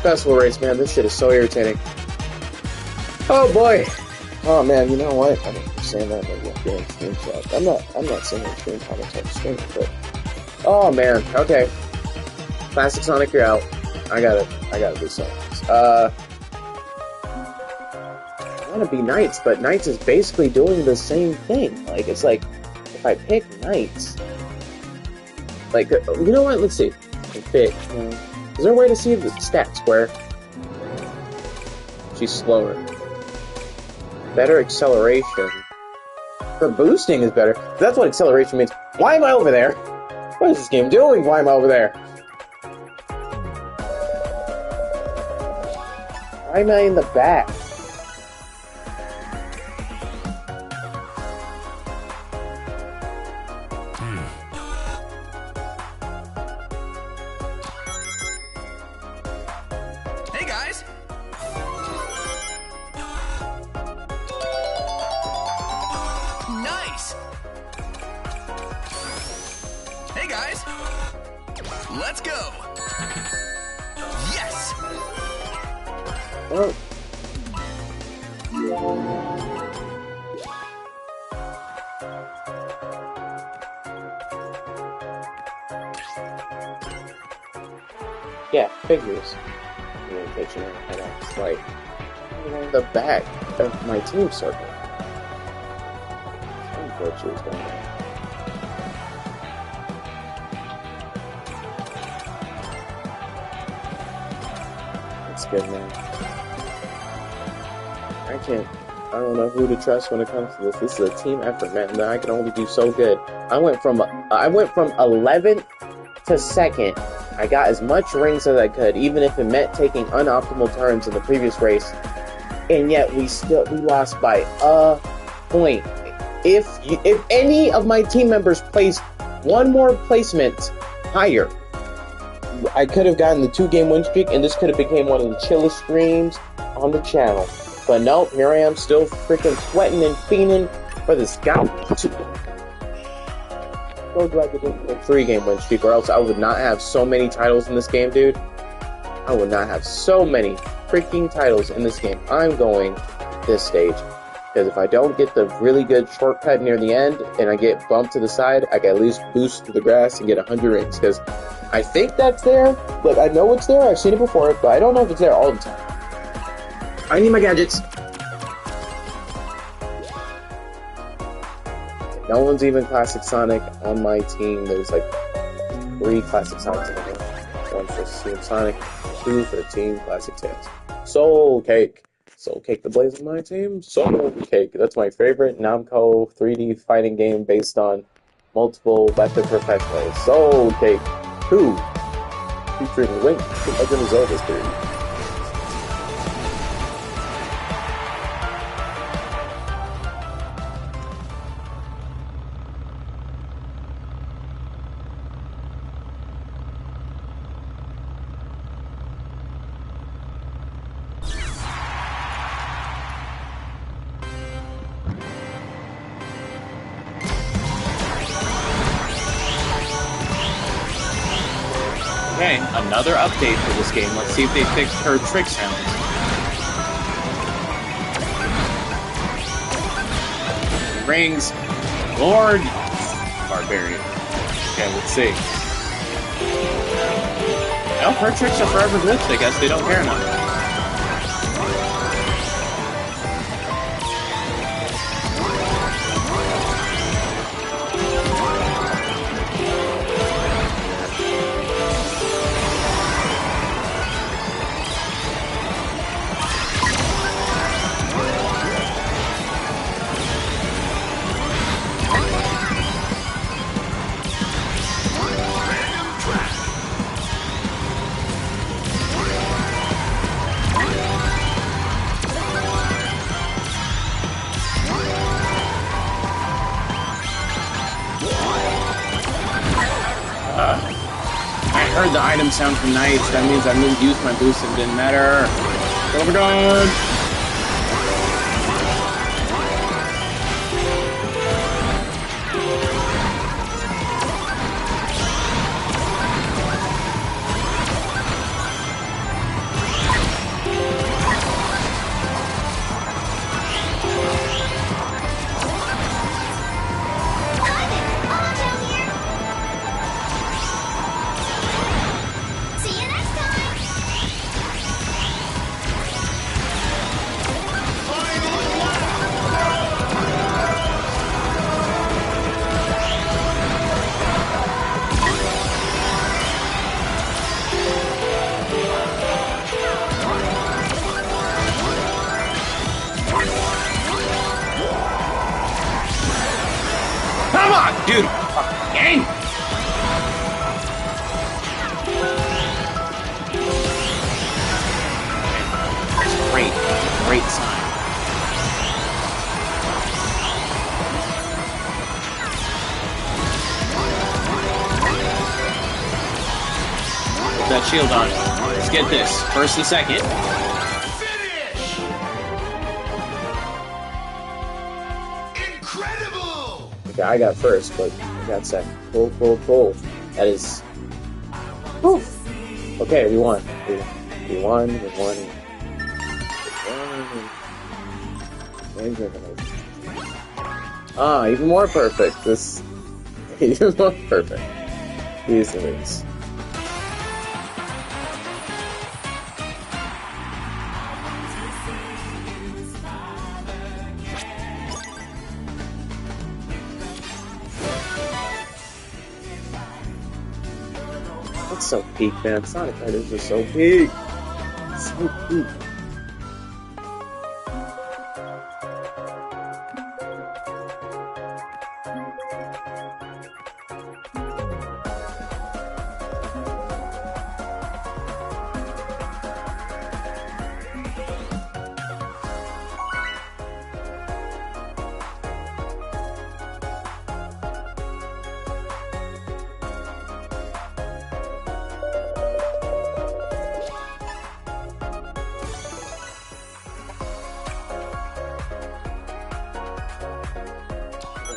festival race, man. This shit is so irritating. Oh boy. Oh man, you know what? I'm saying that maybe I'm doing screenshots. I'm not saying I'm screen comments on the screen, but oh man, okay. Classic Sonic, you're out. I gotta do something. I wanna be Knights, but Knights is basically doing the same thing. Like, it's like, if I pick Knights, like, you know what? Let's see. I pick, is there a way to see the stats where she's slower? Better acceleration. Her boosting is better. That's what acceleration means. Why am I over there? What is this game doing? Why am I over there? Why am I in the back? Hey guys. Nice. Hey guys. Let's go. Yes. Oh. Yeah, figures. Communication and it's like the back of my team circle. Some glitches going on. It's good, man. I don't know who to trust when it comes to this. This is a team effort, man. I can only do so good. I went from 11th to 2nd. I got as much rings as I could, even if it meant taking unoptimal turns in the previous race. And yet we lost by a point. If any of my team members placed one more placement higher, I could have gotten the 2-game win streak, and this could have became one of the chillest streams on the channel. But nope, here I am still freaking sweating and fiending for this guy. So glad we didn't get a 3-game win streak, or else I would not have so many titles in this game, dude. I would not have so many freaking titles in this game. I'm going this stage. Because if I don't get the really good shortcut near the end, and I get bumped to the side, I can at least boost to the grass and get 100 rings. Because I think that's there, but I know it's there. I've seen it before, but I don't know if it's there all the time. I need my gadgets. No one's even Classic Sonic on my team. There's like 3 Classic Sonics in the game. 1 for Team Sonic, 2 for Team Classic Tails. Soul Cake. Soul Cake the Blaze of my team. Soul Cake. That's my favorite Namco 3D fighting game based on multiple Legend professionals. Soul Cake 2. Featuring Link to Legend of Zelda 3. Okay, another update for this game. Let's see if they fixed her trick sounds. Rings. Lord Barbarian. Okay, let's see. Well, her tricks are forever glitched. I guess they don't care enough. I heard the item sound from Knights. That means I used my boost and it didn't matter. Overdone! Come on, dude! Fucking game! That's great. Great sign. Put that shield on. Let's get this. First and second. Okay, I got first, but I got second. Cool, cool, cool. That is... Whew. Okay, we won. We won. Ah, even more perfect. This... even more perfect. These things. That's so peak, man. Sonic Fighters are so peak. So peak.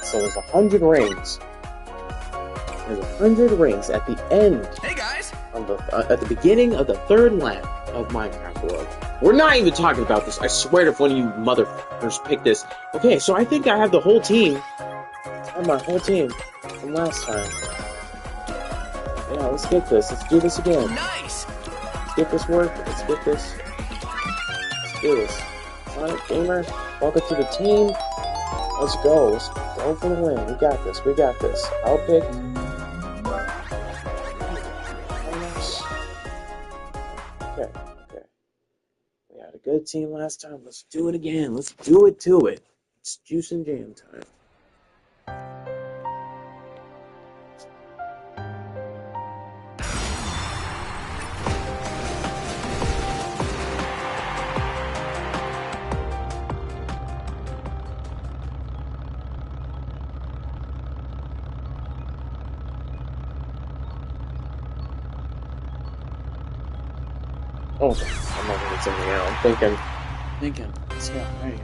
So there's 100 rings. There's 100 rings at the end. Hey guys! at the beginning of the third lap of Minecraft World. We're not even talking about this. I swear if one of you motherfuckers picked this. Okay, so I think I have the whole team. I have my whole team from last time. Yeah, let's get this. Let's do this again. Nice. Let's get this work. Let's get this. Let's do this. Sonic Gamer, welcome to the team. Let's go. Let's go for the win. We got this. We got this. I'll pick. Okay. We had a good team last time. Let's do it again. Let's do it to it. It's juice and jam time. Oh, I'm not gonna something out. I'm thinking. Let's go. There you go.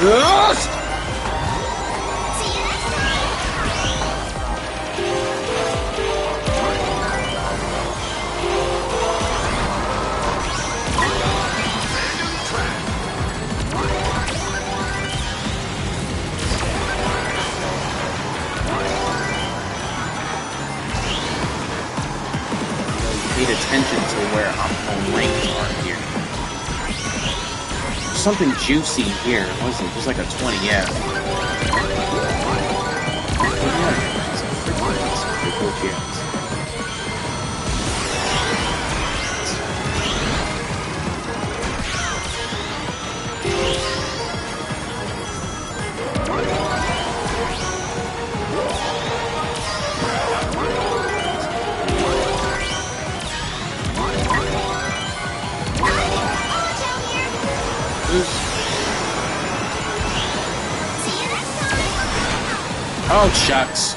Yes! Paid attention to where I'm ranked on here. Something juicy here, wasn't it? Just like a 20, yeah. Pretty cool chance. Oh, shucks.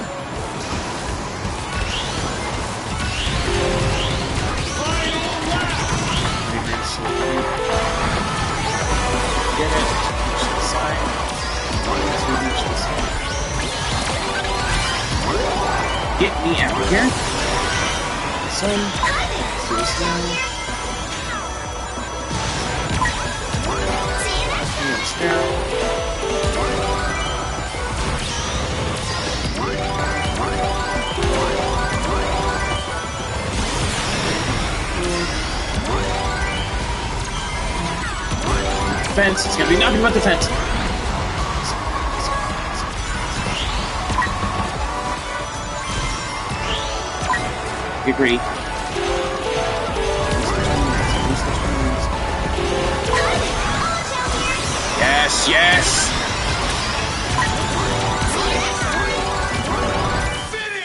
Get it. Get me out of here. Son. Defense. It's gonna be nothing but defense. Agree. Yes, yes.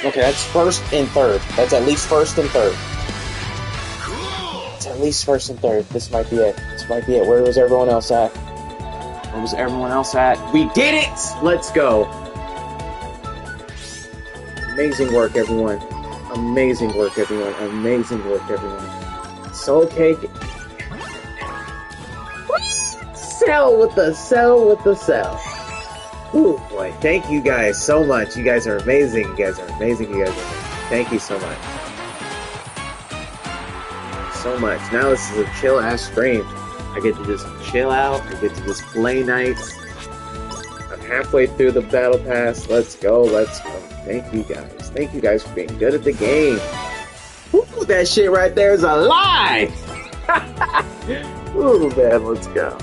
Okay, that's first and third. That's at least first and third. It's at least first and third. This might be it. This might be it. Where was everyone else at? Where was everyone else at? We did it! Let's go. Amazing work, everyone. Amazing work, everyone. Amazing work, everyone. Soul cake. Sell with the sell. Ooh, boy. Thank you guys so much. You guys are amazing. You guys are amazing. You guys are amazing. Thank you so much. So much. Now this is a chill-ass stream. I get to just chill out. I get to just play nights. I'm halfway through the battle pass. Let's go. Let's go. Thank you guys. Thank you guys for being good at the game. Ooh, that shit right there is a lie. Ooh, man. Let's go.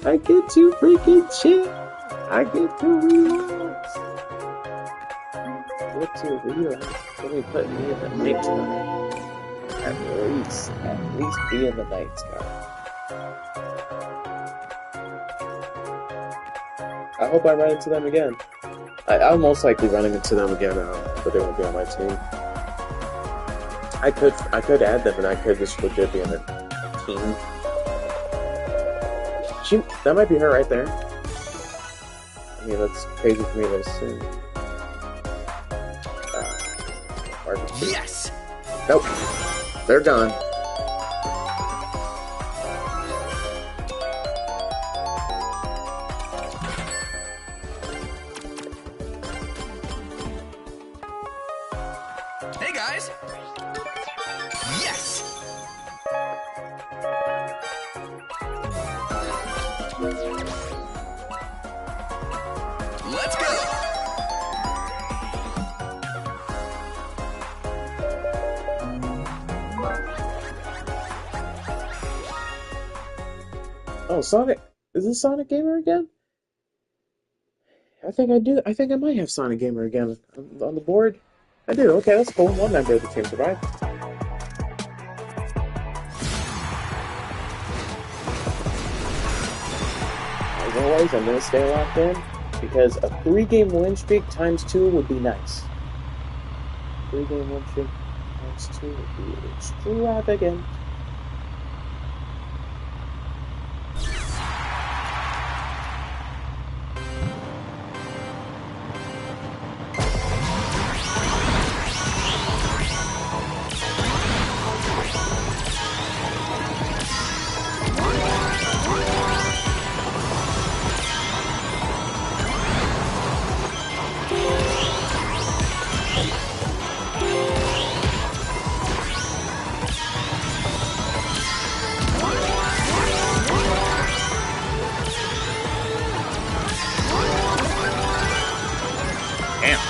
I get to freaking chill. I get to relax. What's your real? Let me put me in the night sky. At least be in the night sky. I hope I run into them again. I'll most likely running into them again, but they won't be on my team. I could add them, and I could just legit be in a team. That might be her right there. I mean, that's crazy for me to assume. Yes. Nope. They're gone. Hey guys. Yes. Let's go. Oh, Sonic. Is this Sonic Gamer again? I think I do. I think I might have Sonic Gamer again on the board. I do. Okay, that's cool. One member of the team survived. As always, I'm going to stay locked in because a 3-game win streak times 2 would be nice. 3-game win streak times 2 would be extravagant.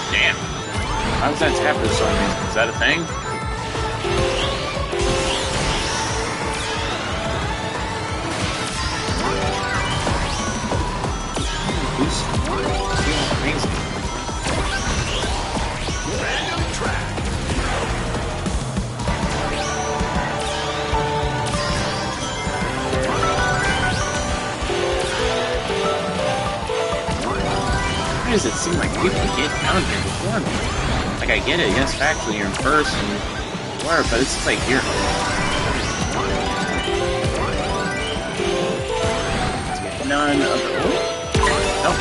Damn. How does that tap for so reason? Is that a thing? Boost. Amazing. Random track. Why does it seem like people get down here before me? Like, I get it, yes, factually, you're in first and whatever, but it's just like you're... None of the... Nope.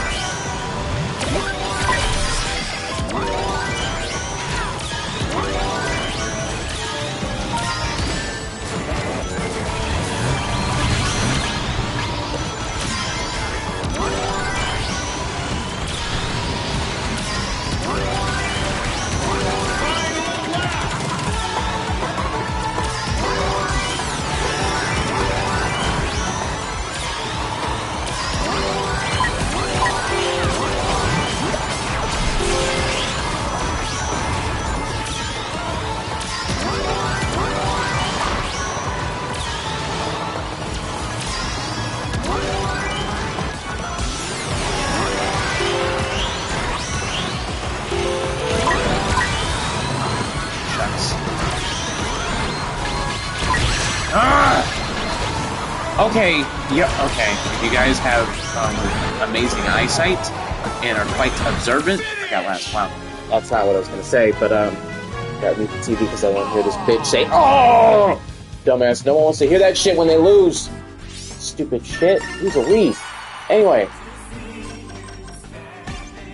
Okay, yeah, okay. If you guys have amazing eyesight and are quite observant, I got last. Wow, that's not what I was gonna say, but got mute the TV because I want to hear this bitch say, "Oh, dumbass!" No one wants to hear that shit when they lose. Stupid shit. Who's a leaf? Anyway,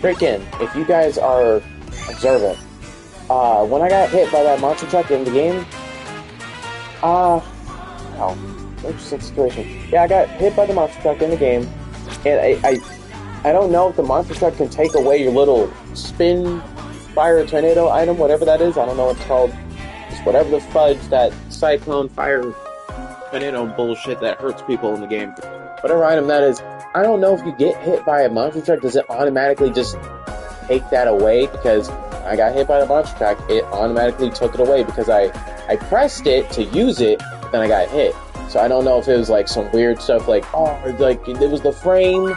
freaking, if you guys are observant, when I got hit by that monster truck in the game, oh. Interesting situation. Yeah, I got hit by the monster truck in the game, and I don't know if the monster truck can take away your little spin fire tornado item, whatever that is. I don't know what it's called. Just whatever the fudge, that cyclone fire tornado bullshit that hurts people in the game. Whatever item that is, I don't know if you get hit by a monster truck, does it automatically just take that away? Because I got hit by the monster truck, it automatically took it away because I pressed it to use it, then I got hit. So I don't know if it was like some weird stuff like, oh, like it was the frame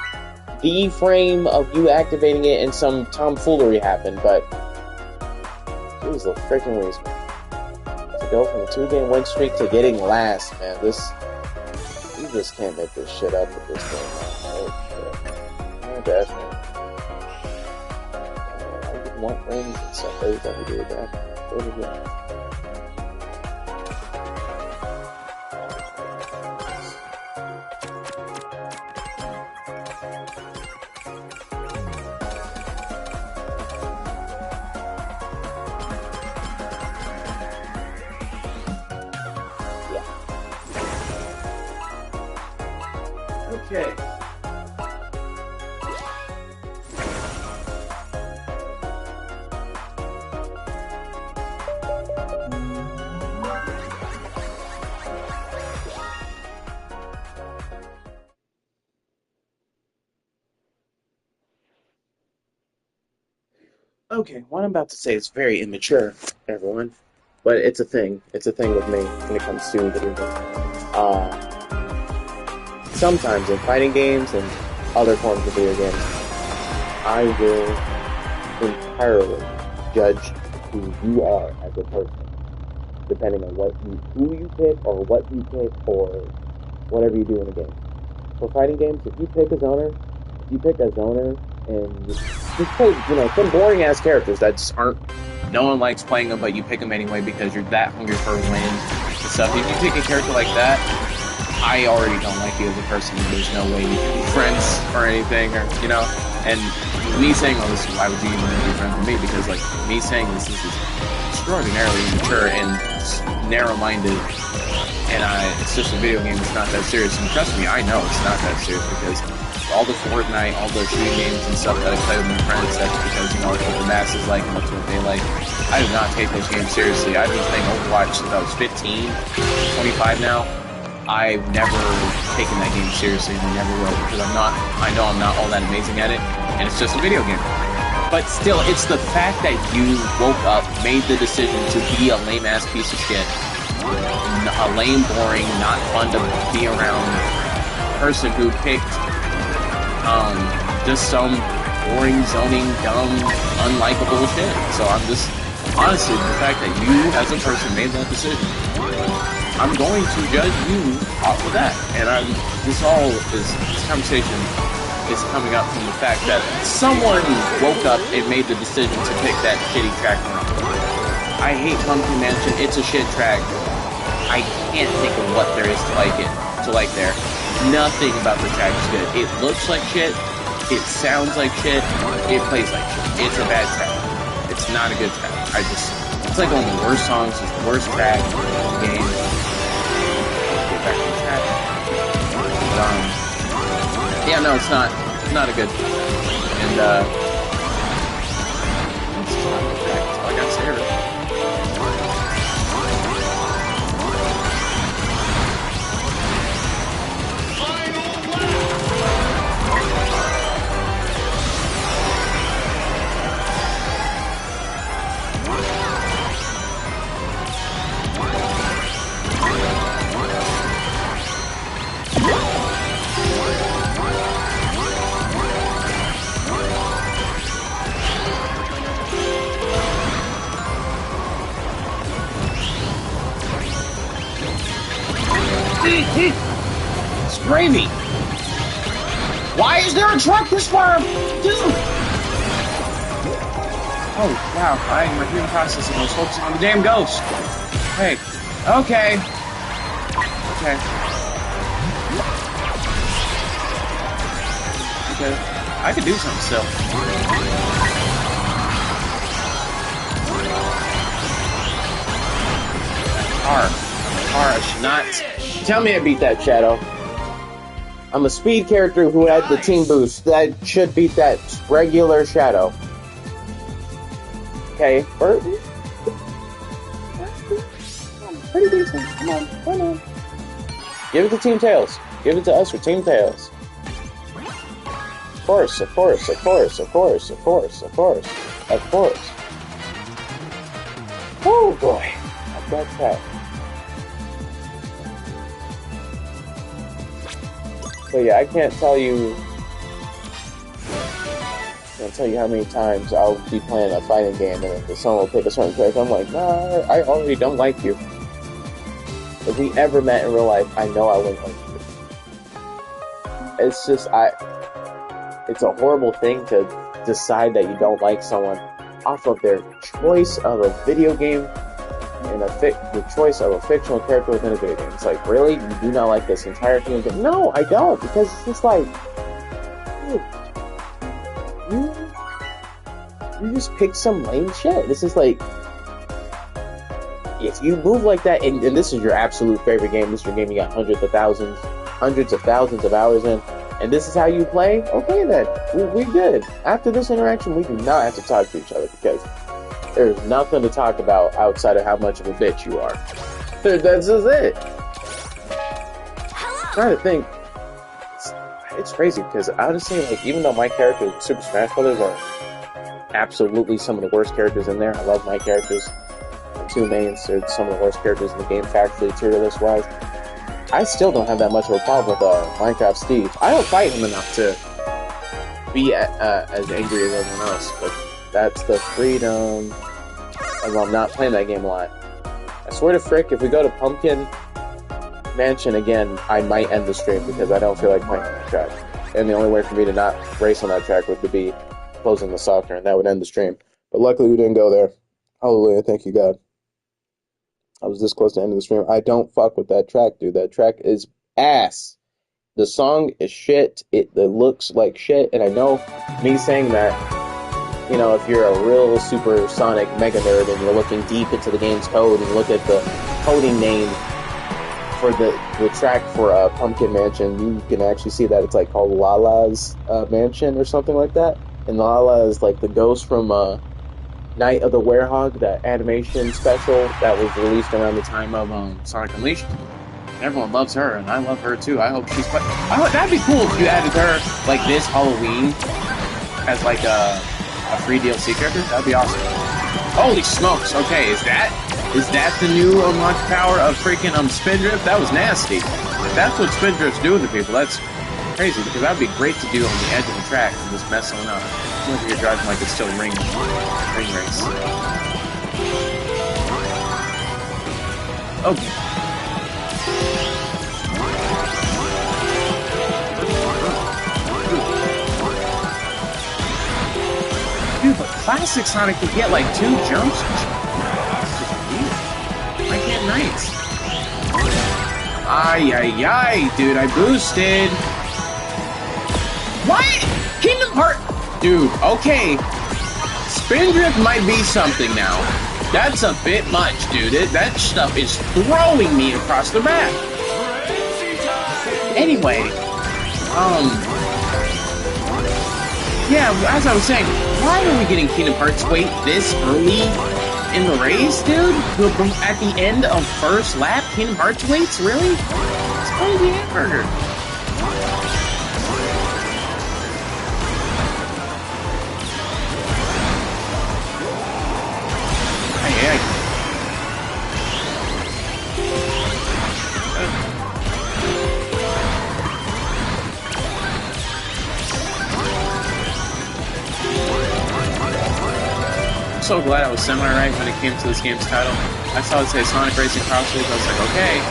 of you activating it and some tomfoolery happened, but Jeez, the freaking ways, man. To go from a 2-game win streak to getting last, man. You just can't make this shit up with this game, man. Oh shit. Oh, definitely. I just want rings and stuff every time we do that. Okay. Okay, what I'm about to say is very immature, everyone. But it's a thing. It's a thing with me when it comes to video games. Sometimes in fighting games and other forms of video games, I will entirely judge who you are as a person, depending on who you pick or what you pick or whatever you do in a game. For fighting games, if you pick a zoner and you just play, some boring ass characters that just aren't, no one likes playing them, but you pick them anyway because you're that hungry for wins and stuff. If you pick a character like that, I already don't like you as a person. There's no way you can be friends or anything, and me saying all this, why would you even be friends with me? Because, me saying this is extraordinarily immature and narrow-minded, and it's just a video game, it's not that serious. And trust me, I know it's not that serious, because all the Fortnite, all the shooting games and stuff that I play with my friends, that's because, it's what the masses like and that's what they like. I do not take those games seriously. I've been playing Overwatch since I was 15, 25 now. I've never taken that game seriously, and I never will, because I know I'm not all that amazing at it, and it's just a video game. But still, it's the fact that you woke up, made the decision to be a lame-ass piece of shit, a lame, boring, not fun to be around person who picked, just some boring, zoning, dumb, unlikable shit. So I'm just, honestly, the fact that you, as a person, made that decision, I'm going to judge you off of that. And this conversation is coming up from the fact that someone woke up and made the decision to pick that shitty track from. I hate Pumpkin Mansion. It's a shit track. I can't think of what there is to like there. Nothing about the track is good. It looks like shit. It sounds like shit. It plays like shit. It's a bad track. It's not a good track. It's like one of the worst songs. It's the worst track in the game. Back to the track. But, yeah, no, it's not a good track. And, it's not a good track. That's all I gotta say, really. Spray me! Why is there a truck this far? Dude! Oh, wow. My dream processing was focusing on the damn ghost. Hey. Okay. Okay. Okay. I could do something still. I should not. Tell me I beat that, Shadow. I'm a speed character who had the team boost. That should beat that regular Shadow. Okay, Bert. Pretty decent. Come on. Give it to Team Tails. Give it to us for Team Tails. Of course. Oh boy. I've got that. So yeah, I can't tell you can't tell you how many times I'll be playing a fighting game and someone will pick a certain character. I'm like, nah, I already don't like you. If we ever met in real life, I know I wouldn't like you. It's just, it's a horrible thing to decide that you don't like someone off of their choice of a video game and the choice of a fictional character within a video game. It's like, really? You do not like this entire thing? No, I don't, because it's just like, dude, you just pick some lame shit. This is like, if you move like that, and this is your absolute favorite game, this is your game you got hundreds of thousands of hours in, and this is how you play, okay then, we good. After this interaction, we do not have to talk to each other, because there's nothing to talk about outside of how much of a bitch you are. That's just it. I'm trying to think. It's crazy, because honestly, like, even though my characters in Super Smash Bros. Are absolutely some of the worst characters in there, I love my characters. My two mains are some of the worst characters in the game, factually, tier list wise. I still don't have that much of a problem with Minecraft Steve. I don't fight him enough to be as angry as everyone else, but that's the freedom of I'm not playing that game a lot. I swear to frick, if we go to Pumpkin Mansion again, I might end the stream because I don't feel like playing on that track. And the only way for me to not race on that track would be closing the soccer, and that would end the stream. But luckily we didn't go there. Hallelujah, thank you God. I was this close to ending the stream. I don't fuck with that track, dude. That track is ass. The song is shit. It looks like shit. And I know me saying that, you know, if you're a real super Sonic mega nerd and you're looking deep into the game's code and you look at the coding name for the track for Pumpkin Mansion, you can actually see that it's like called Lala's Mansion or something like that. And Lala is like the ghost from Night of the Werehog, that animation special that was released around the time of Sonic Unleashed. Everyone loves her, and I love her too. I hope she's that'd be cool if you added her like this Halloween as like a free DLC character. That'd be awesome. Holy smokes! Okay, is that the new unlocked power of freaking Spindrift? That was nasty. If that's what Spindrift's doing to people, that's crazy, because that'd be great to do on the edge of the track and just mess someone up. Look at your driving like it's still ring race. Okay. Dude, but classic Sonic could get like 2 jumps. I can't Knights. Ay, dude, I boosted. What? Kingdom Hearts? Dude, okay. Spindrift might be something now. That's a bit much, dude. That stuff is throwing me across the map. Anyway, yeah, as I was saying, why are we getting Kingdom Hearts weight this early in the race, dude? At the end of first lap, Kingdom Hearts weights? Really? It's probably the hamburger. I'm so glad I was semi-right when it came to this game's title. I saw it say Sonic Racing CrossWorlds. I was like, okay,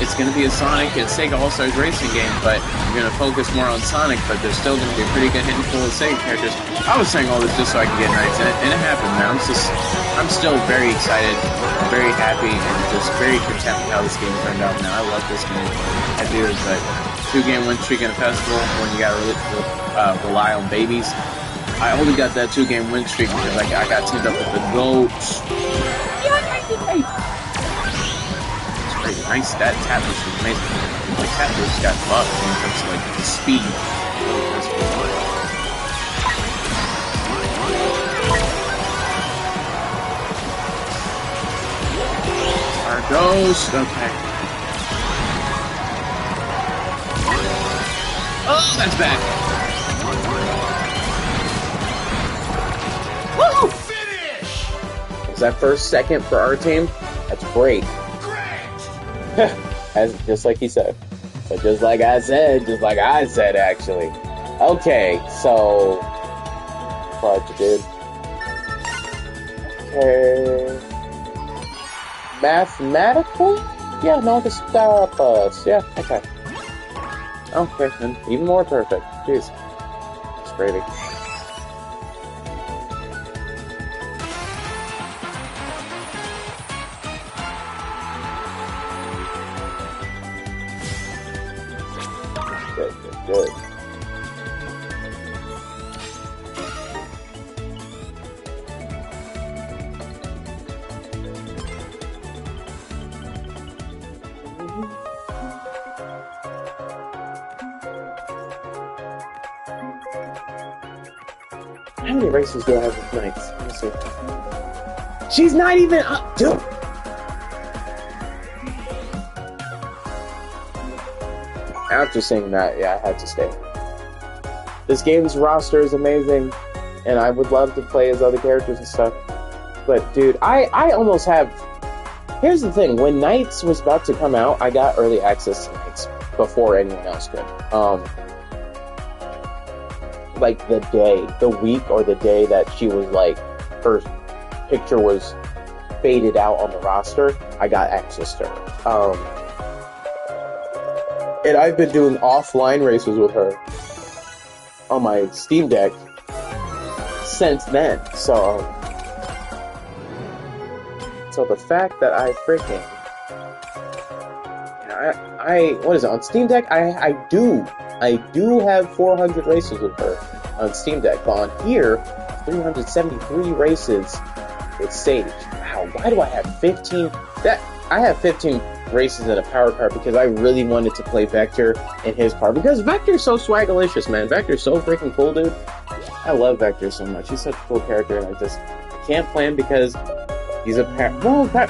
it's going to be a Sonic and Sega All-Stars racing game, but you're going to focus more on Sonic, but there's still going to be a pretty good handful of Sega characters. I was saying all this just so I could get Knights in it, and it happened, man. I'm still very excited, very happy, and just very content with how this game turned out, man. I love this game. I do, but 2-game win streak in a festival when you got to rely on babies. I only got that 2-game win streak because I got teamed up with the GOATs. It's great. Nice. That tap boost was amazing. Like, tap boost got buffed when it comes to, like, the speed. Our ghost. Okay. Oh, that's bad. Woo! Finish! Is that first second for our team? That's great. As just like he said. But just like I said, actually. Okay, so fudge, dude. Okay. Mathematically? Yeah, no, to stop us. Yeah, okay. Okay, and even more perfect. Jeez. It's gravy. Good, good, good. How many races do I have with Knights? Let me see. She's not even up, dude! After saying that, yeah, I had to stay. This game's roster is amazing, and I would love to play as other characters and stuff. But, dude, I almost have... Here's the thing, when Knights was about to come out, I got early access to Knights before anyone else could. Like the week or the day that she was like, her picture was faded out on the roster, I got access to her. And I've been doing offline races with her on my Steam Deck since then. So the fact that I freaking, what is it, on Steam Deck? I do have 400 races with her on Steam Deck, but on here, 373 races with Sage. Wow, why do I have 15? I have 15 races in a power card because I really wanted to play Vector in his part, because Vector's so swagalicious, man. Vector's so freaking cool, dude. I love Vector so much. He's such a cool character, and I can't play him because he's a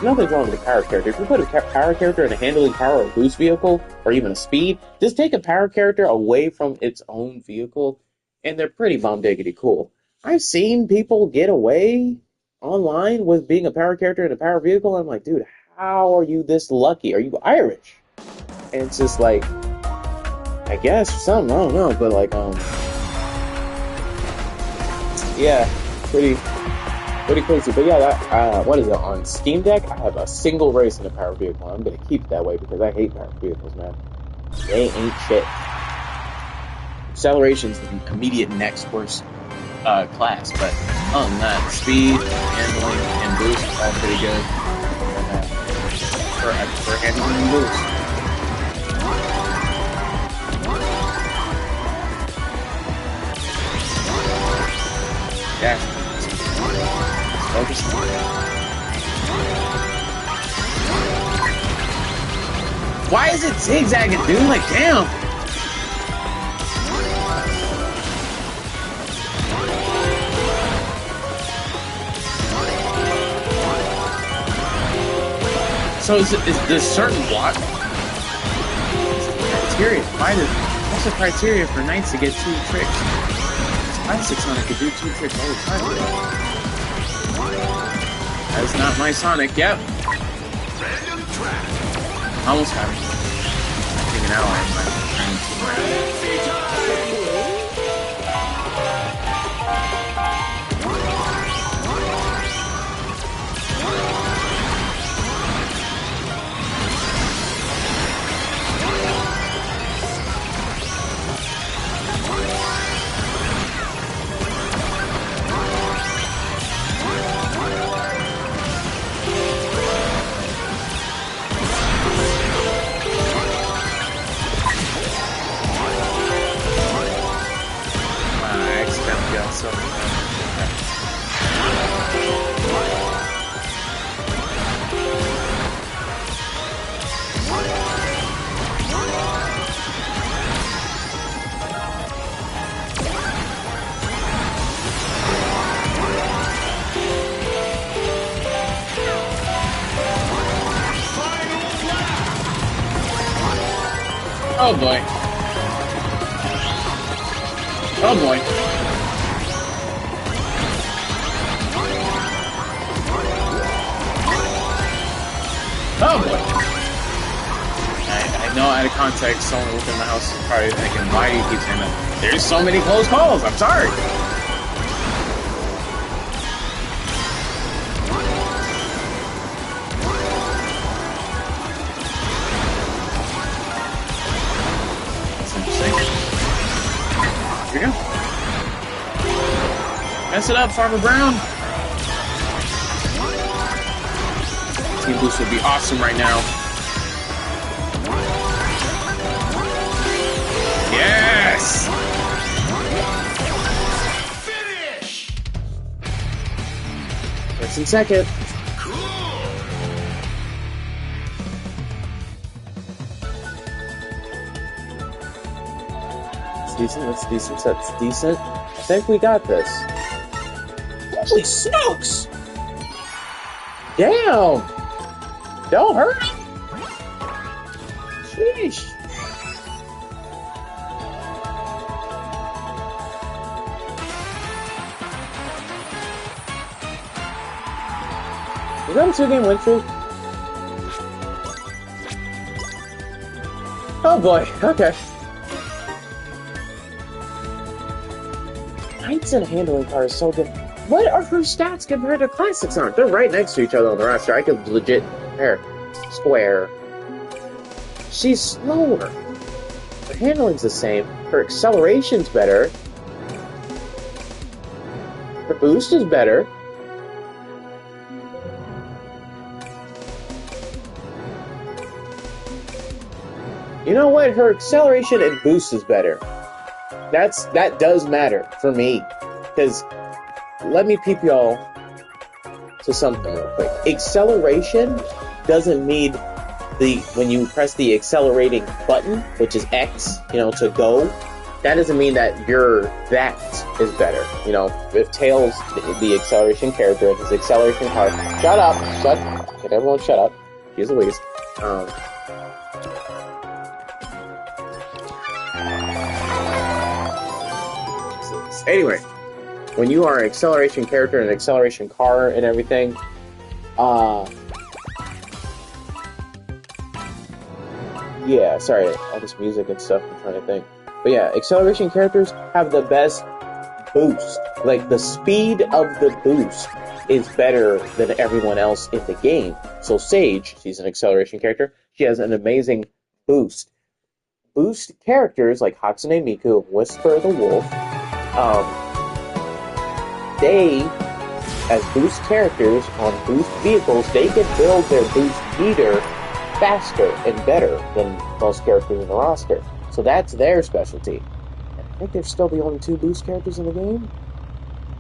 nothing's wrong with a power character. If you put a power character in a handling power or boost vehicle, or even a speed, just take a power character away from its own vehicle, and they're pretty bomb diggity cool. I've seen people get away online with being a power character in a power vehicle, and I'm like, dude, how are you this lucky? Are you Irish? And it's just like, I guess, or something, I don't know, but like, yeah, pretty crazy. But yeah, that, what is it, on Steam Deck, I have a single race in a power vehicle. I'm gonna keep it that way because I hate power vehicles, man. They ain't shit. Acceleration's the immediate next worst class, but other than that, speed, handling, and boost, all pretty good. I prefer handling and boost. Yeah. Focus. Why is it zigzagging, dude? Like, damn. So is this certain what? Criteria. What's the criteria for Knights to get 2 tricks? Classic Sonic could do 2 tricks all the time. That's not my Sonic. Yep. Almost got it. I think an ally is trying to Oh boy. Oh boy. Oh boy. I know out of context, someone within the house is probably thinking, why do you keep saying that? There's so many close calls, I'm sorry. Here we go. Mess it up, Farmer Brown. Team Boost would be awesome right now. Yes! Finish! First and second. Decent, that's decent, that's decent. I think we got this. Holy smokes! Damn! Don't hurt him! Sheesh. Is that a 2-game win streak? Oh boy, okay. Heights and handling car is so good. What are her stats compared to Classics on? They're right next to each other on the roster. I could legit compare. Square. She's slower. Her handling's the same. Her acceleration's better. Her boost is better. You know what? Her acceleration and boost is better. That does matter for me. Because let me peep y'all to something real quick. Acceleration doesn't mean when you press the accelerating button, which is X, to go, that doesn't mean that that is better. If Tails, the acceleration character, his acceleration card, shut up, get everyone shut up. Jeez Louise. Anyway, when you are an acceleration character and an acceleration car and everything, yeah, sorry, all this music and stuff, I'm trying to think. But yeah, acceleration characters have the best boost. Like, the speed of the boost is better than everyone else in the game. So Sage, she's an acceleration character, she has an amazing boost. Boost characters like Hatsune Miku, Whisper the Wolf, they, as boost characters on boost vehicles, they can build their boost meter faster and better than most characters in the roster. So that's their specialty. And I think they're still the only 2 boost characters in the game.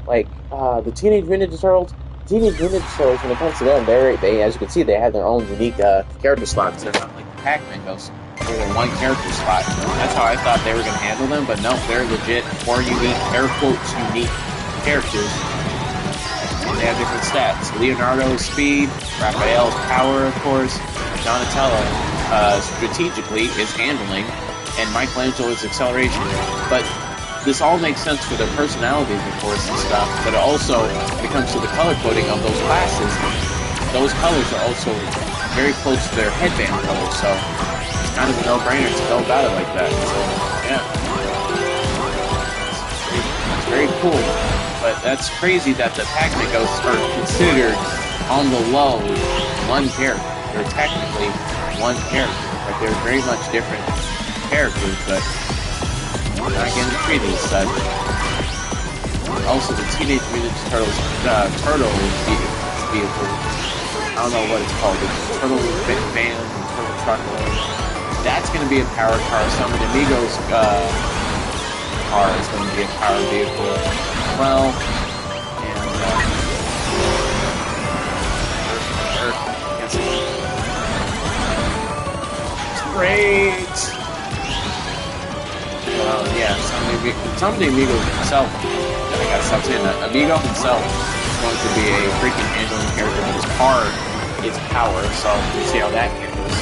Like, the Teenage Mutant Ninja Turtles. Teenage Mutant Ninja Turtles, when it comes to them, they, as you can see, they have their own unique character slots. They're not like the Pac-Man ghosts. They're one character spot. That's how I thought they were going to handle them, but no, they're legit 4 unique, air quotes, unique characters. And they have different stats. Leonardo's speed, Raphael's power, of course, Donatello strategically is handling, and Michelangelo's acceleration. But this all makes sense for their personalities, of course, and stuff, but also, when it comes to the color coding of those classes, those colors are also very close to their headband colors, so it's kind of a no-brainer to go about it like that. So, yeah. It's very cool. But that's crazy that the Pac-Man ghosts are considered on the low one character. They're technically one character, but they're very much different characters, but we're not getting treated as such. Also, the Teenage Mutant Turtles turtle vehicle. I don't know what it's called. The turtle van, turtle truck. That's going to be a power car. Some of the Amigos car is going to be a power vehicle. Well, and great. Well, yeah, some of the Amigos himself. I gotta stop saying that. Amigo himself is going to be a freaking handling character, but his car is power, so we'll see how that handles.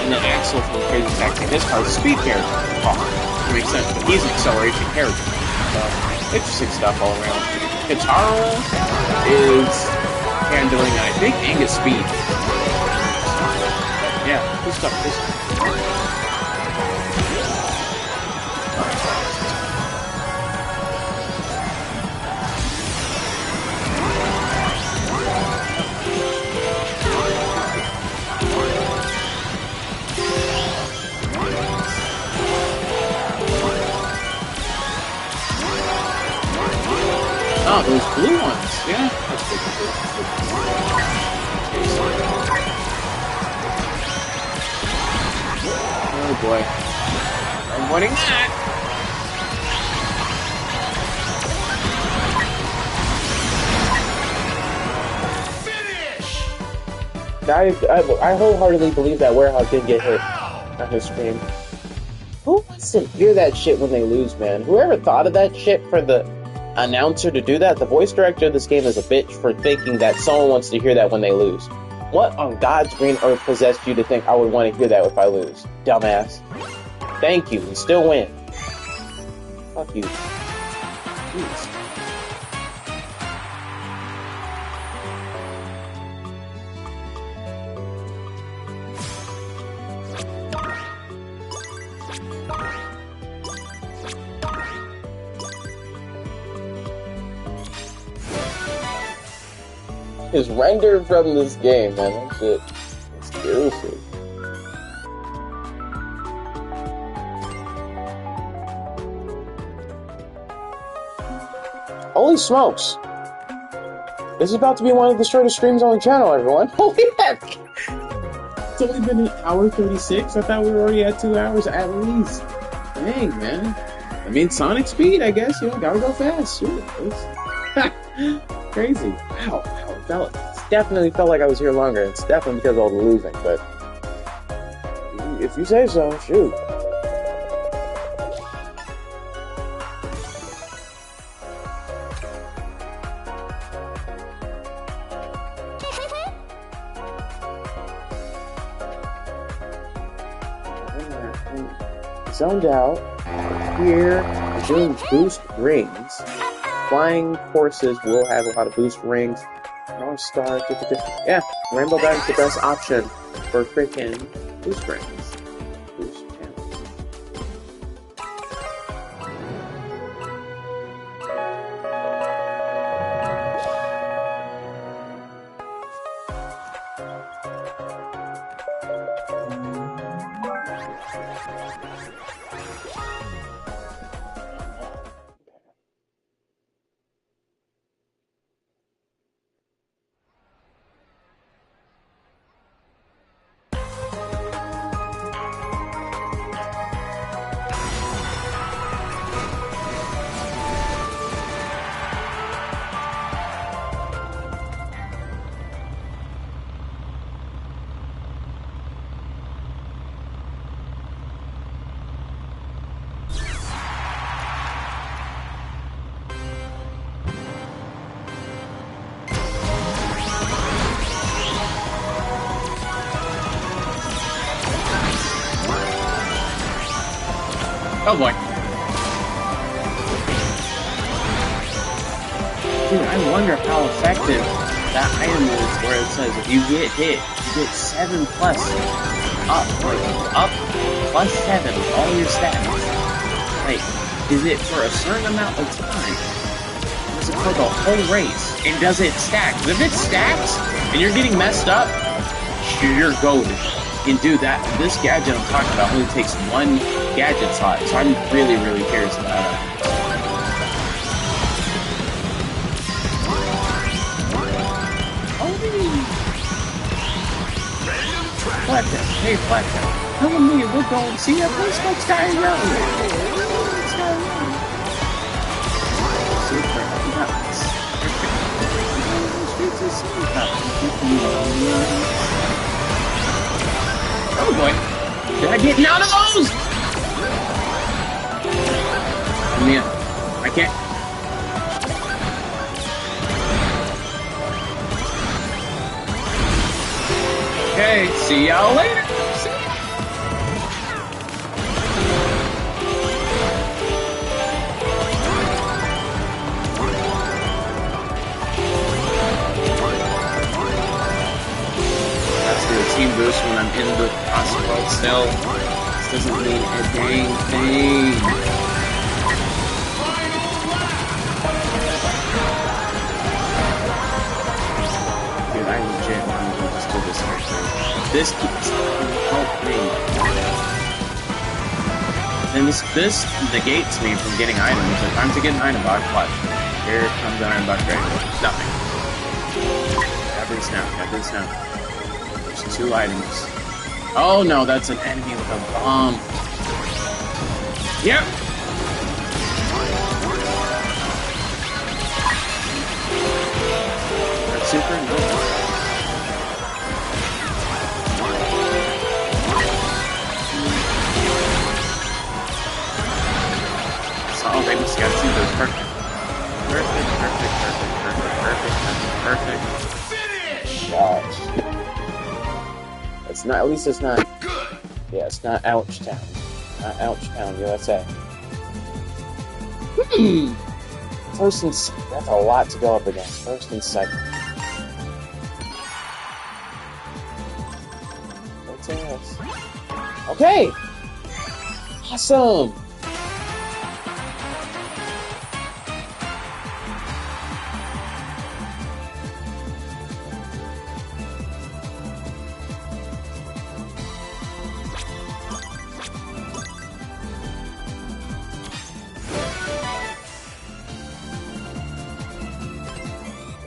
And then Axel from Crazy Taxi, his car is a speed character. It makes sense, but he's an acceleration character. So, interesting stuff all around. Katara is handling, I think, Angus speed. Yeah, good stuff, good stuff. boy. I'm winning that. I wholeheartedly believe that warehouse did get hit on his screen. Who wants to hear that shit when they lose, man? Whoever thought of that shit for the announcer to do that, the voice director of this game is a bitch for thinking that someone wants to hear that when they lose. What on God's green earth possessed you to think I would want to hear that if I lose? Dumbass. Thank you, and still win. Fuck you. Jeez. Is rendered from this game, man. That shit is seriously. Holy smokes! This is about to be one of the shortest streams on the channel, everyone. Holy heck! It's only been an hour 36. I thought we were already at 2 hours at least. Dang, man. I mean, Sonic speed, I guess. You know, gotta go fast. Shoot. Crazy. Wow. It definitely felt like I was here longer. It's definitely because of all the losing, but if you say so, shoot. Zoned out. Here, we're doing boost rings. Flying horses will have a lot of boost rings. North Star, yeah, Rainbow Bag's the best option for freaking boost rings. Boost channels. Oh boy. Dude, I wonder how effective that item is where it says if you get hit, you get 7 plus up. Like, up plus 7 with all your stats. Like, is it for a certain amount of time? Or is it for the whole race? And does it stack? If it stacks and you're getting messed up, you're golden. And dude, this gadget I'm talking about only takes 1 gadget slot, so I'm really, really curious about it. Fletcher, hey Fletcher, come with me, we'll go and see a place called Sky Road. Super, nuts. Oh boy, did I get none of those? Man, I can't. Okay, see y'all later. See ya. Let's do a team boost when I'm in the CrossWorlds still. This doesn't mean a dang thing. I legit want to just do this right now. This keeps help me. And this negates me from getting items. If I'm to get an item box, watch. Here comes an item box right now. Nothing. Every snap, every snap. There's 2 items. Oh no, that's an enemy with a bomb. Yep. That's super nice. Oh, they must have seen those perfect. Perfect. Gosh. It's not, at least it's not. Good. Yeah, it's not Ouch Town. Not Ouch Town, USA. First and second. That's a lot to go up against. First and second. What's this? Okay! Awesome!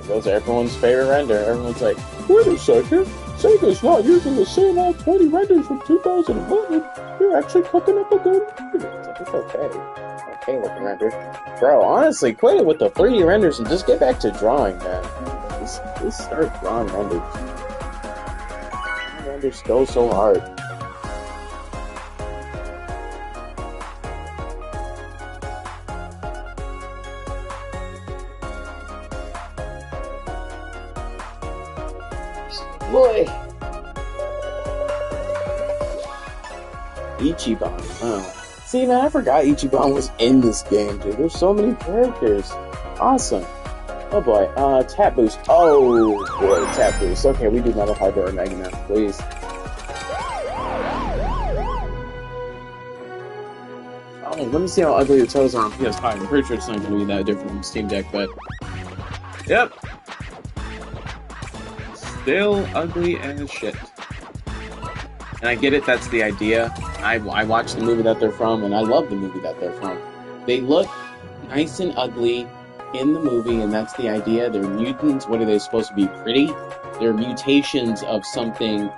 Those are everyone's favorite render. Everyone's like, wait a second, Sega's not using the same old 20 renders from 2011. You're actually cooking up a good render. It's okay. Okay looking render. Bro, honestly, quit it with the 3D renders and just get back to drawing, man. Just start drawing renders. Renders go so hard. Boy! Ichiban, wow. See, man, I forgot Ichiban was in this game, dude. There's so many characters. Awesome. Oh boy, tap boost. Oh boy, tap boost. Okay, we do Metal Harbor or Mega Man, please. Oh, let me see how ugly the toes are on PS5. I'm pretty sure it's not going to be that different on Steam Deck, but... Yep. Still ugly as shit. And I get it, that's the idea. I watched the movie that they're from, and I love the movie that they're from. They look nice and ugly in the movie, and that's the idea. They're mutants. What are they supposed to be? Pretty? They're mutations of something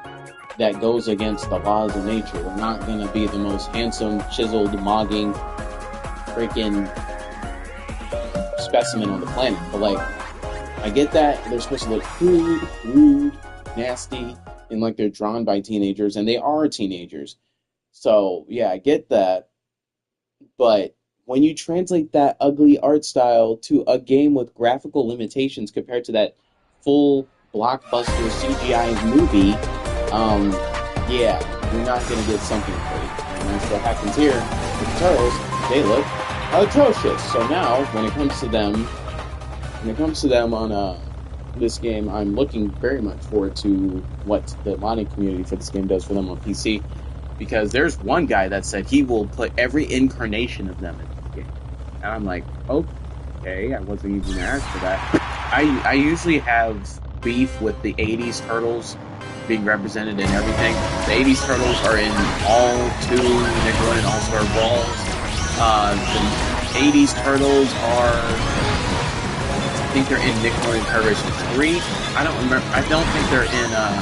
that goes against the laws of nature. They're not gonna be the most handsome, chiseled, mogging, freaking specimen on the planet. But, like, I get that they're supposed to look crude, rude, nasty, and like they're drawn by teenagers, and they are teenagers. So, yeah, I get that. But when you translate that ugly art style to a game with graphical limitations compared to that full blockbuster CGI movie, yeah, you're not going to get something great. And that's what happens here with the Turtles. They look atrocious. So now, when it comes to them on this game, I'm looking very much forward to what the modding community for this game does for them on PC, because there's one guy that said he will put every incarnation of them in the game, and I'm like, okay, I wasn't even asked for that. I usually have beef with the 80s Turtles being represented in everything. The 80s Turtles are in all 2 Nickelodeon All-Star Brawls. The 80s Turtles are... I think they're in Nickelodeon Carvation 3. I don't remember. I don't think they're in, I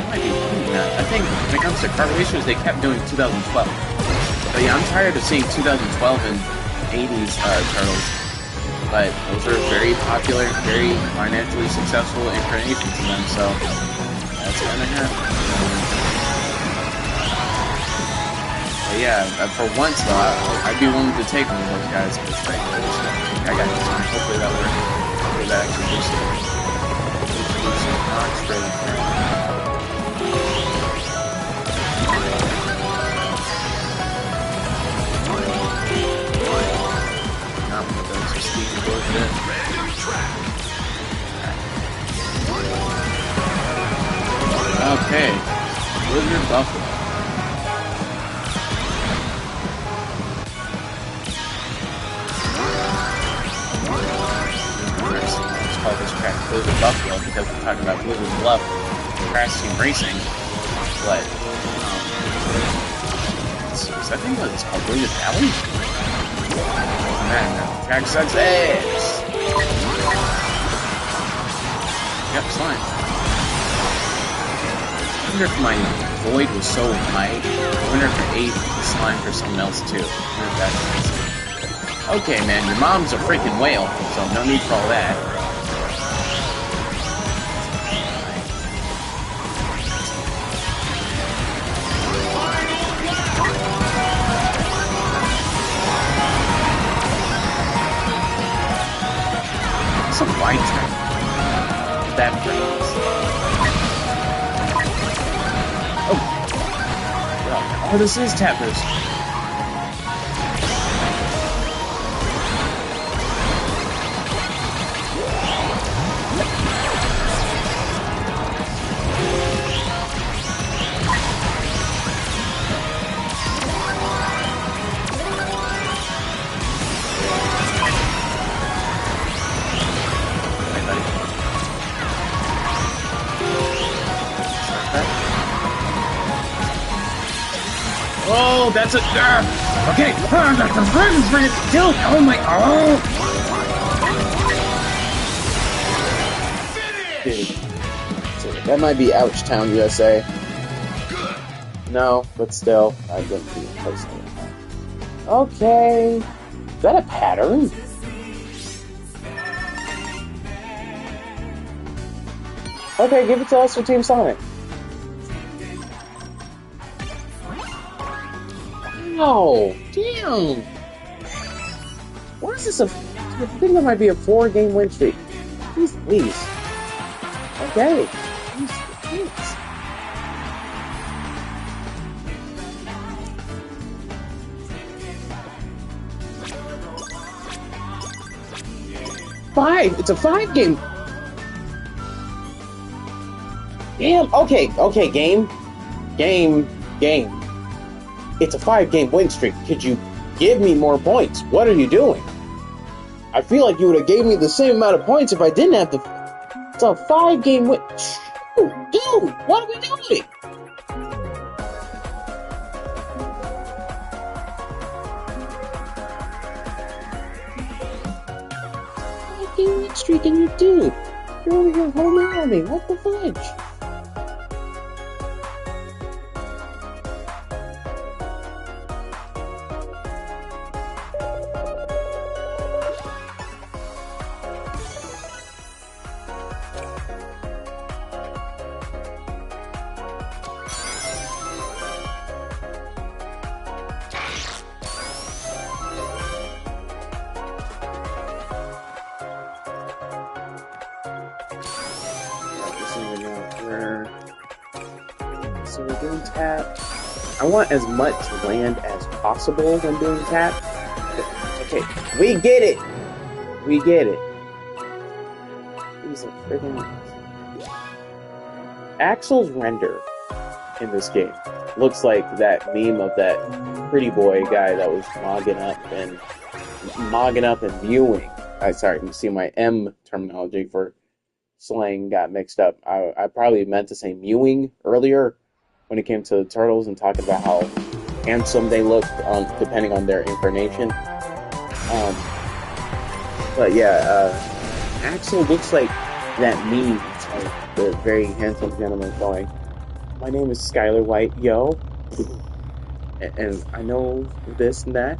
might be doing that. I think when it comes to Carvations, they kept doing 2012. But yeah, I'm tired of seeing 2012 and 80s Turtles. But those are very popular, very financially successful incarnations of them, so that's gonna happen. But yeah, for once though, I'd be willing to take one of those guys, because I got time. Hopefully that works. Hopefully that actually boosts some not straight up there. Not one of those just speed bullshit. Okay. Blizzard Buffalo. Call this track Blizzard Buffalo because we're talking about Blizzard Bluff Crash Team Racing, but is that thing what it's called? Blizzard Valley? Man, track sucks ass. Yep, slime. wonder if my void was so light. I wonder if it ate the slime for someone else too. I wonder if that's... Okay, man, your mom's a freaking whale, so no need for all that. Some white train. That brings. Oh, this is Tappers. Oh, that's a... okay, I got the buttons for it. Dude, oh my... Oh! Dude. That might be Ouch Town, USA. No, but still, I wouldn't be posting it. Okay. Is that a pattern? Okay, give it to us for Team Sonic. Oh, damn! Why is this I think that might be a 4-game win streak. Please, please. Okay. Please. Five! It's a 5-game! Damn! Okay, game. It's a 5-game win streak. Could you give me more points? What are you doing? I feel like you would have gave me the same amount of points if I didn't have the... It's a 5-game win... Dude, what are we doing? Five-game win streak and you dude. You're over here holding on me. What the fudge? So we're doing tap. I want as much land as possible when doing tap. Okay, we get it. These are friggin' Axel's render in this game looks like that meme of that pretty boy guy that was mogging up and viewing. Sorry, you see my M terminology for slang got mixed up. I probably meant to say mewing earlier when it came to the turtles and talking about how handsome they looked depending on their incarnation. But yeah, Axel looks like that meme, like the very handsome gentleman going, "My name is Skylar White, yo, and I know this and that."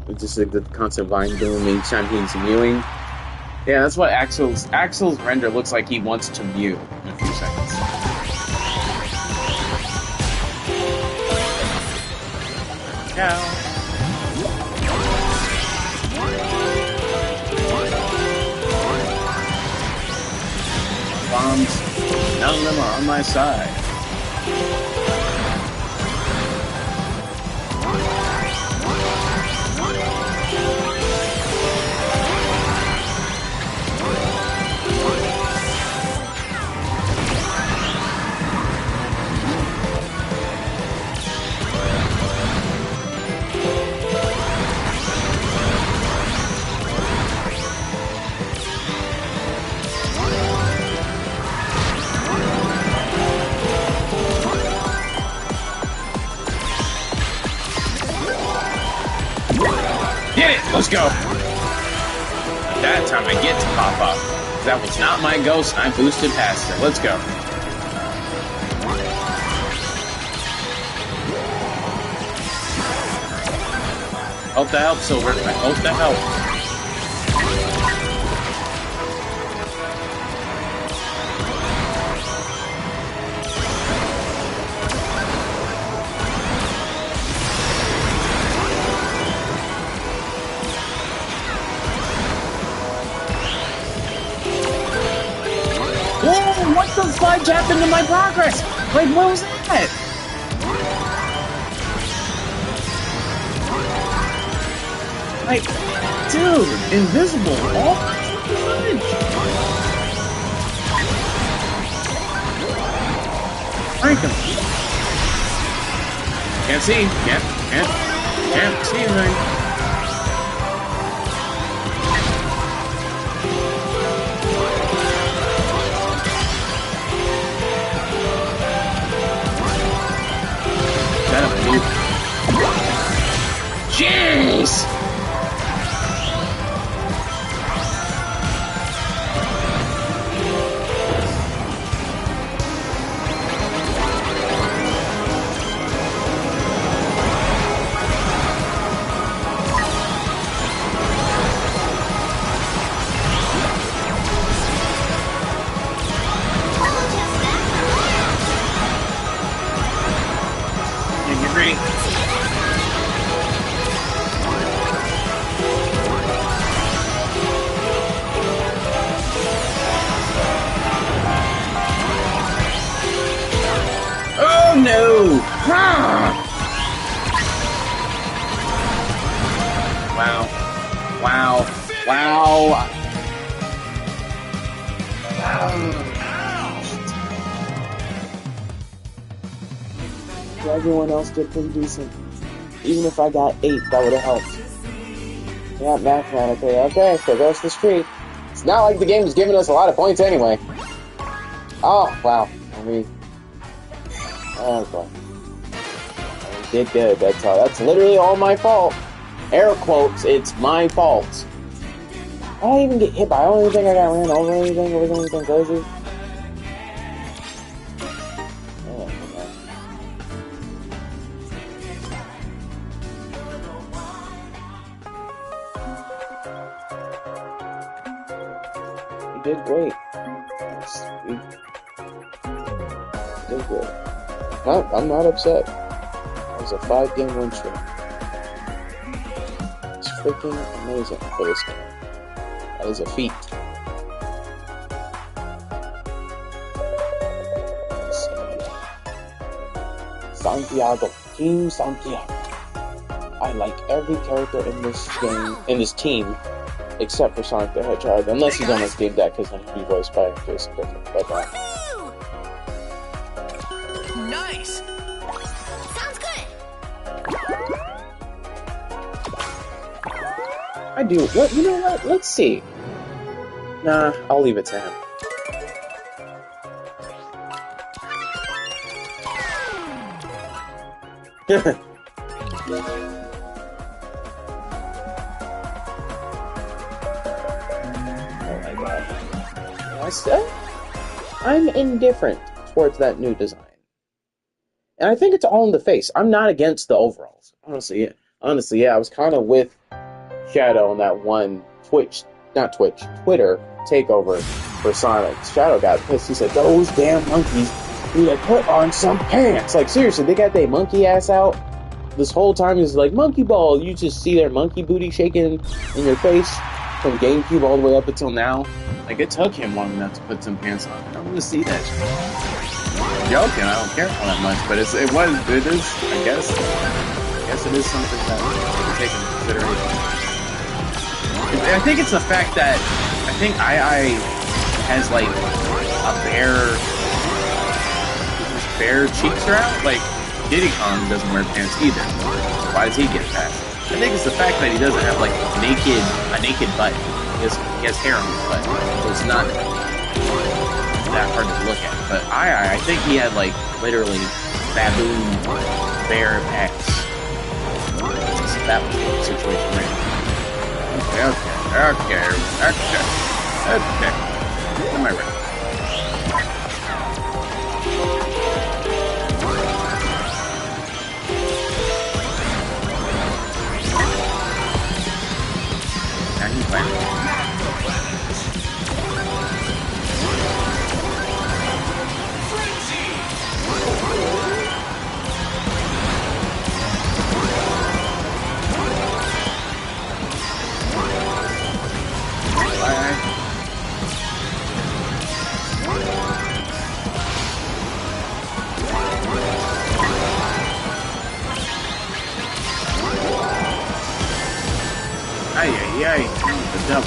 It's just like the constant vine boom each time he's mewing. Yeah, that's what Axel's render looks like. He wants to mew in a few seconds. Now. Bombs, none of them are on my side. Get it! Let's go! That time I get to pop up. That was not my ghost, and I boosted past it. Let's go. Hope that helps, Silver. I hope that helps. Whoa! What the fudge happened to my progress? Like, what was that? Like, dude, invisible. Oh, fudge. Frank him. Can't see. Can't see anything. Jeez! Get ready. Oh no! Ah! Wow. Wow. Wow. Everyone else did pretty decent. Even if I got 8, that would have helped. Yeah, mathematically. Okay, so goes the streak. It's not like the game was giving us a lot of points anyway. Oh, wow. I mean... Oh, boy. I did good, that's all. That's literally all my fault. Air quotes, it's my fault. I didn't even get hit by. I don't even think I got ran over or anything. Or was anything crazy? Oh, man. You did great. You did good. No, I'm not upset. That was a 5-game win streak. It's freaking amazing for this game. That is a feat. Let's see. Santiago. Team Santiago. I like every character in this game, in this team, except for Sonic the Hedgehog. Unless he's on this game deck, because he'll be voiced by Jason Griffin. But, Nice. Sounds good. I do. What? You know what? Let's see. Nah, I'll leave it to him. Oh my god. I'm indifferent towards that new design. And I think it's all in the face. I'm not against the overalls. Honestly, yeah, I was kind of with Shadow on that one Twitter takeover for Sonic. Shadow got pissed. He said, those damn monkeys need to put on some pants. Like, seriously, they got their monkey ass out. This whole time is like, monkey ball. You just see their monkey booty shaking in your face from GameCube all the way up until now. Like, it took him long enough to put some pants on. I don't want to see that. I'm joking, I don't care all that much, but it is, I guess it is something that we take into consideration. I think it's the fact that I think II has like a bare cheeks are out. Like Diddy Kong doesn't wear pants either. So why does he get that? I think it's the fact that he doesn't have like a naked butt. He has hair on his butt, so it's not that hard to look at. But I think he had like literally baboon bare pecs. So that was the situation there. Okay. Am I right? Jump.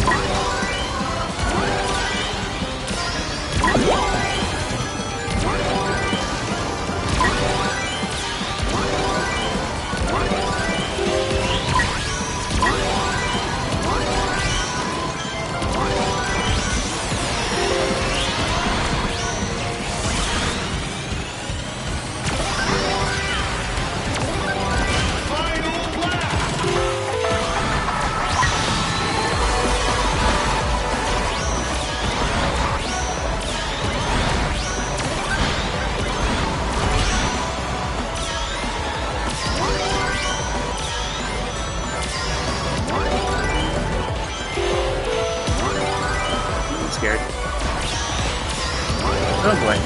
Scared. Oh boy.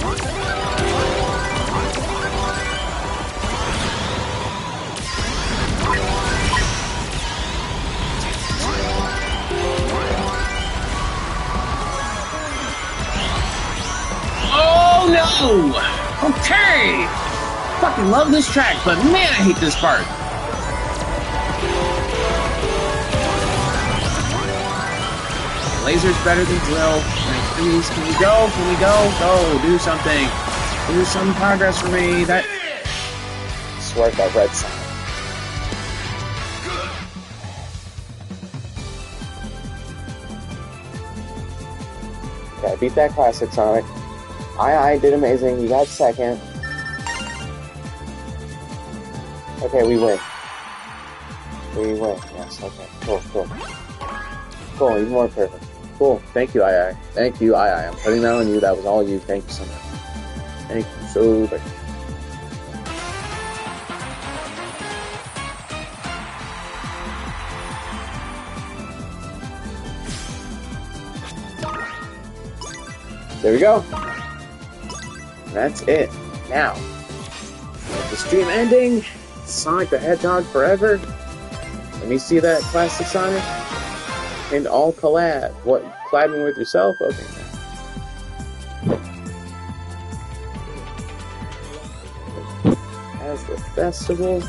Oh no! Okay! Fucking love this track, but man, I hate this part. Laser's better than drill. Please, can we go? Can we go? Go, do something. Do some progress for me. That. I swear by Red Sonic. Okay, I beat that classic Sonic. I did amazing. You got second. Okay, we win. We win. Yes, okay. Cool, cool. Cool, even more perfect. Cool. Thank you, I. Thank you, I. I'm putting that on you. That was all you. Thank you so much. Thank you so much. There we go. That's it. Now, with the stream ending, Sonic the Hedgehog forever. Let me see that classic Sonic. And all collab. What? Collabing with yourself? Okay. As the festival.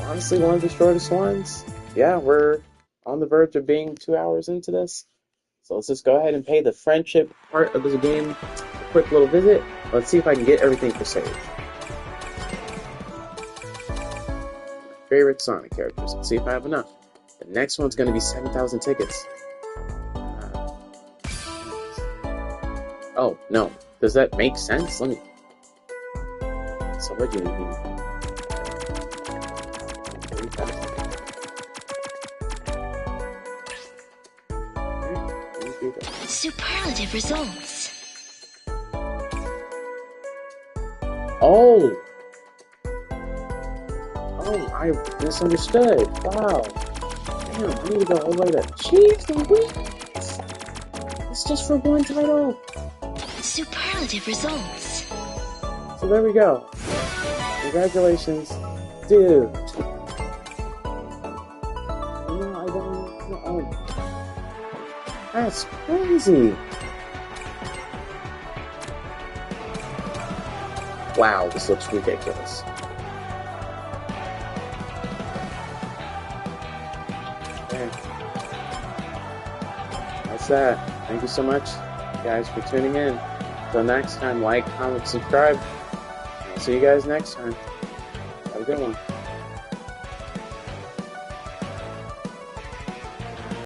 Honestly, one of the shortest ones. Yeah, we're on the verge of being 2 hours into this. So let's just go ahead and pay the friendship part of this game a quick little visit. Let's see if I can get everything for save. Favorite Sonic characters. Let's see if I have enough. The next one's going to be 7,000 tickets. Oh, no. Does that make sense? Let me... So what do you mean? 3,000. Superlative results. Oh! Oh, I misunderstood. Wow. Damn, I need to go all the way to... Jeez Louise! It's just for one title. Superlative results. So there we go. Congratulations, dude. No, I don't know. Oh. That's crazy. Wow, this looks ridiculous. Okay. That's that. Thank you so much, guys, for tuning in. Until next time, like, comment, subscribe. I'll see you guys next time. Have a good one.